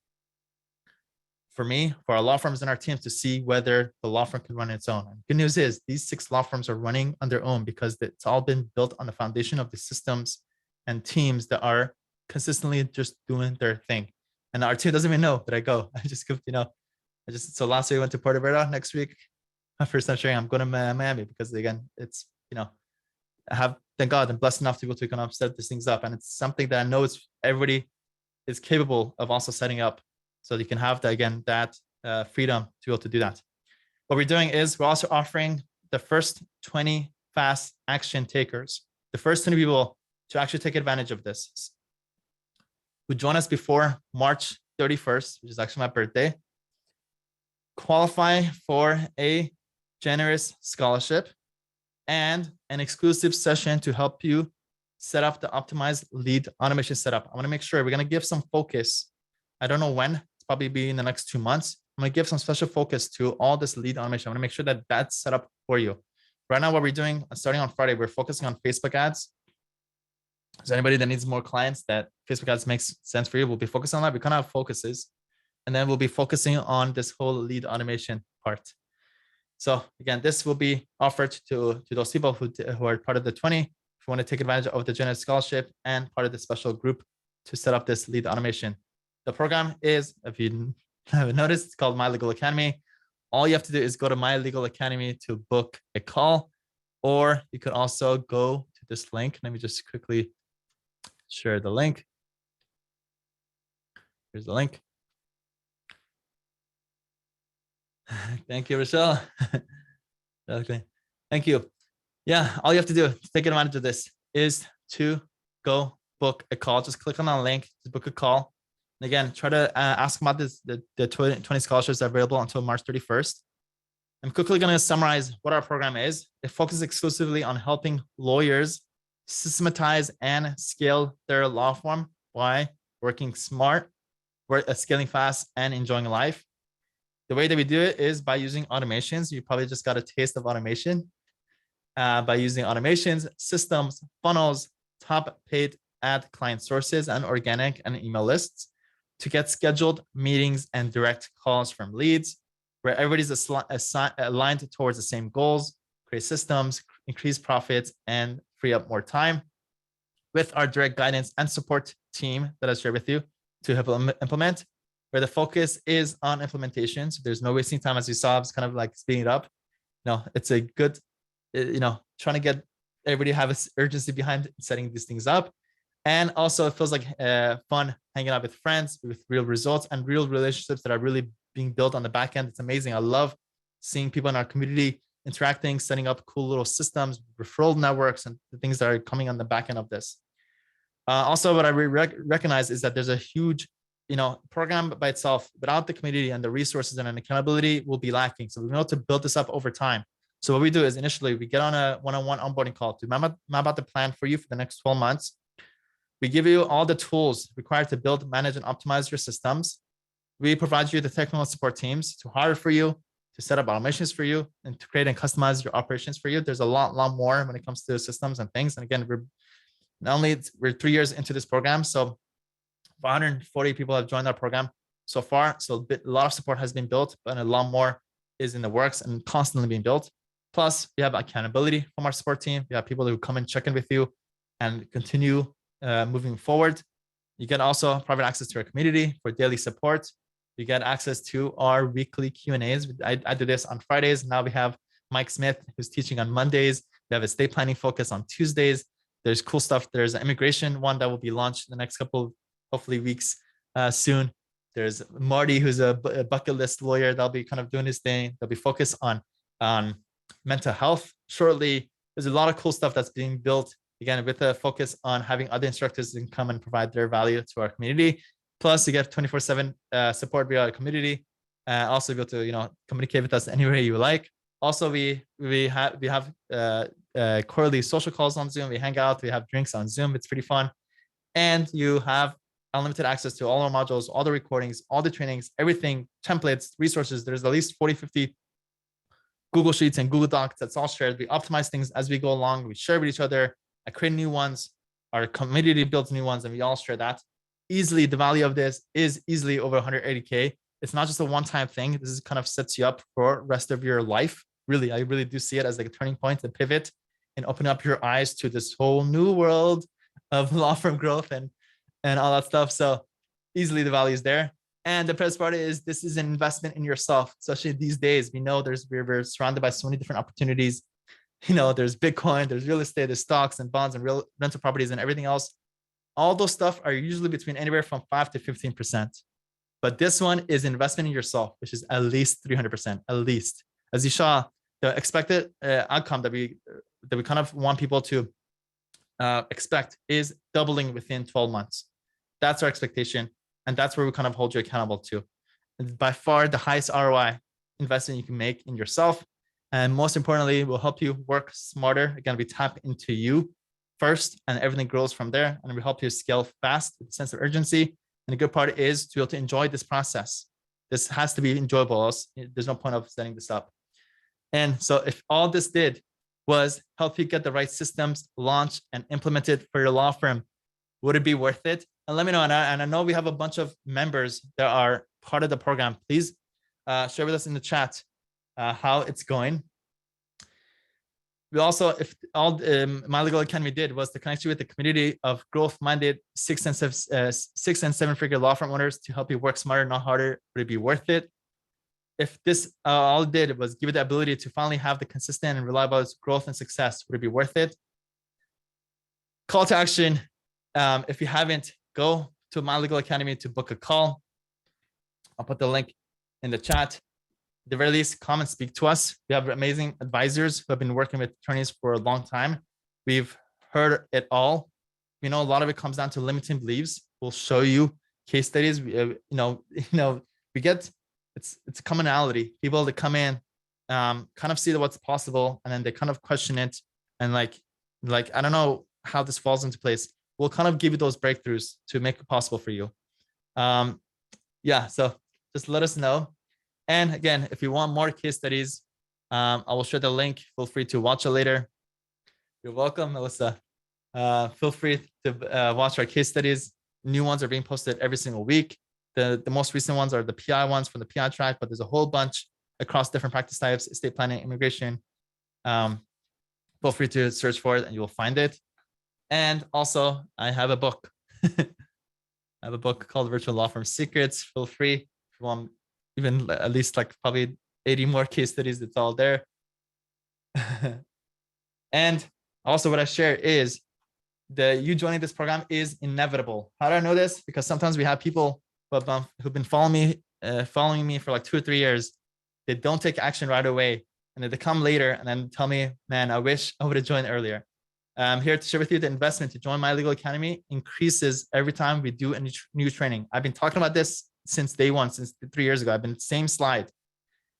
for me, for our law firms and our teams to see whether the law firm can run its own. And good news is these 6 law firms are running on their own because it's all been built on the foundation of the systems and teams that are consistently just doing their thing. And our team doesn't even know that I go. So last week I went to Puerto Vallarta. Next week, my first time sharing, I'm going to Miami because again, it's, I have, thank God, I'm blessed enough to be able to kind of set these things up. And it's something that I know everybody is capable of also setting up. So you can have that freedom to be able to do that. What we're doing is we're also offering the first 20 fast action takers, the first 20 people to actually take advantage of this, who join us before March 31st, which is actually my birthday, qualify for a generous scholarship and an exclusive session to help you set up the optimized lead automation setup. I want to make sure we're going to give some focus. I don't know when, it's probably be in the next 2 months, I'm going to give some special focus to all this lead automation. I'm going to make sure that that's set up for you. Right now, what we're doing, starting on Friday, we're focusing on Facebook ads. So anybody that needs more clients that Facebook ads makes sense for you, we'll be focusing on that. We kind of have focuses. And then we'll be focusing on this whole lead automation part. So again, this will be offered to those people who are part of the 20, if you want to take advantage of the Genesis Scholarship and part of the special group to set up this lead automation. The program is, if you haven't noticed, it's called My Legal Academy. All you have to do is go to My Legal Academy to book a call, or you could also go to this link. Let me just quickly share the link. Here's the link. Thank you, Rochelle. Okay. Thank you. Yeah, all you have to do to take advantage of this is to go book a call. Just click on that link to book a call. And again, try to ask about the 20 scholarships that are available until March 31st. I'm quickly going to summarize what our program is. It focuses exclusively on helping lawyers systematize and scale their law firm by working smart, scaling fast, and enjoying life. The way that we do it is by using automations. You probably just got a taste of automation. By using automations, systems, funnels, top paid ad client sources, and organic and email lists to get scheduled meetings and direct calls from leads, where everybody's aligned towards the same goals, create systems, increase profits, and free up more time with our direct guidance and support team that I shared with you to help implement, where the focus is on implementation. So there's no wasting time, as you saw. It's kind of like speeding it up. No, it's a good, trying to get everybody to have an urgency behind setting these things up. And also it feels like fun hanging out with friends with real results and real relationships that are really being built on the back end. It's amazing. I love seeing people in our community interacting, setting up cool little systems, referral networks, and the things that are coming on the back end of this. Also, what I recognize is that there's a huge, program by itself, without the community and the resources and an accountability, will be lacking. So we know to build this up over time. So what we do is initially we get on a one-on-one onboarding call to map out the plan for you for the next 12 months. We give you all the tools required to build, manage, and optimize your systems. We provide you the technical support teams to hire for you, to set up automations for you, and to create and customize your operations for you. There's a lot more when it comes to systems and things. And again, we're 3 years into this program, so 140 people have joined our program so far. So a lot of support has been built, but a lot more is in the works and constantly being built. Plus, we have accountability from our support team. We have people who come and check in with you and continue moving forward. You get also private access to our community for daily support. You get access to our weekly Q&As. I do this on Fridays. Now we have Mike Smith, who's teaching on Mondays. We have a estate planning focus on Tuesdays. There's cool stuff. There's an immigration one that will be launched in the next couple, hopefully, weeks soon. There's Marty, who's a bucket list lawyer. That'll be kind of doing his thing. They'll be focused on mental health shortly. There's a lot of cool stuff that's being built, again, with a focus on having other instructors that can come and provide their value to our community. Plus, you get 24/7 support via our community. Also, be able to communicate with us anywhere you like. Also, we have quarterly social calls on Zoom. We hang out. We have drinks on Zoom. It's pretty fun, and you have unlimited access to all our modules, all the recordings, all the trainings, everything, templates, resources. There's at least 40, 50 Google Sheets and Google Docs that's all shared. We optimize things as we go along. We share with each other. I create new ones. Our community builds new ones, and we all share that. Easily, the value of this is easily over 180K. It's not just a one-time thing. This is kind of sets you up for the rest of your life. Really, I really do see it as like a turning point, a pivot, and open up your eyes to this whole new world of law firm growth and all that stuff. So easily the value is there. And the best part is this is an investment in yourself, especially these days. We know we're surrounded by so many different opportunities. There's Bitcoin, there's real estate, there's stocks and bonds and real rental properties and everything else. All those stuff are usually between anywhere from 5 to 15%. But this one is investment in yourself, which is at least 300%, at least. As you saw, the expected outcome that we kind of want people to expect is doubling within 12 months. That's our expectation. And that's where we kind of hold you accountable to. It's by far the highest ROI investment you can make in yourself. And most importantly, we'll help you work smarter. Again, we tap into you first, and everything grows from there. And we help you scale fast with a sense of urgency. And the good part is to be able to enjoy this process. This has to be enjoyable, else there's no point of setting this up. And so if all this did was help you get the right systems launched and implemented for your law firm, would it be worth it? And let me know. And I know we have a bunch of members that are part of the program. Please share with us in the chat how it's going. We also, if all My Legal Academy did was to connect you with the community of growth-minded 6 and 7-figure law firm owners to help you work smarter, not harder, would it be worth it? If this all it did was give you the ability to finally have the consistent and reliable growth and success, would it be worth it? Call to action. If you haven't, go to My Legal Academy to book a call. I'll put the link in the chat. At the very least, come and speak to us. We have amazing advisors who have been working with attorneys for a long time. We've heard it all. You know, a lot of it comes down to limiting beliefs. We'll show you case studies. We get it's a commonality. People that come in, kind of see what's possible, and then they kind of question it, and like I don't know how this falls into place. We'll kind of give you those breakthroughs to make it possible for you. Yeah, so just let us know. And again, if you want more case studies, I will share the link. Feel free to watch it later. You're welcome, Melissa. Feel free to watch our case studies. New ones are being posted every single week. The most recent ones are the PI ones from the PI track, but there's a whole bunch across different practice types, estate planning, immigration. Feel free to search for it and you will find it. And also, I have a book. I have a book called Virtual Law Firm Secrets. Feel free if you want even at least like probably 80 more case studies. It's all there. And also what I share is that you joining this program is inevitable. How do I know this? Because sometimes we have people who've been following me for like 2 or 3 years. They don't take action right away. And then they come later and then tell me, man, I wish I would have joined earlier. I'm here to share with you the investment to join My Legal Academy increases every time we do a new training. I've been talking about this since day one, since 3 years ago. I've been same slide,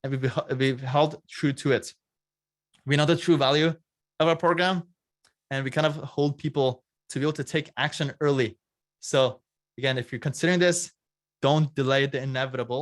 and we've held true to it. We know the true value of our program, and we kind of hold people to be able to take action early. So again, if you're considering this, don't delay the inevitable.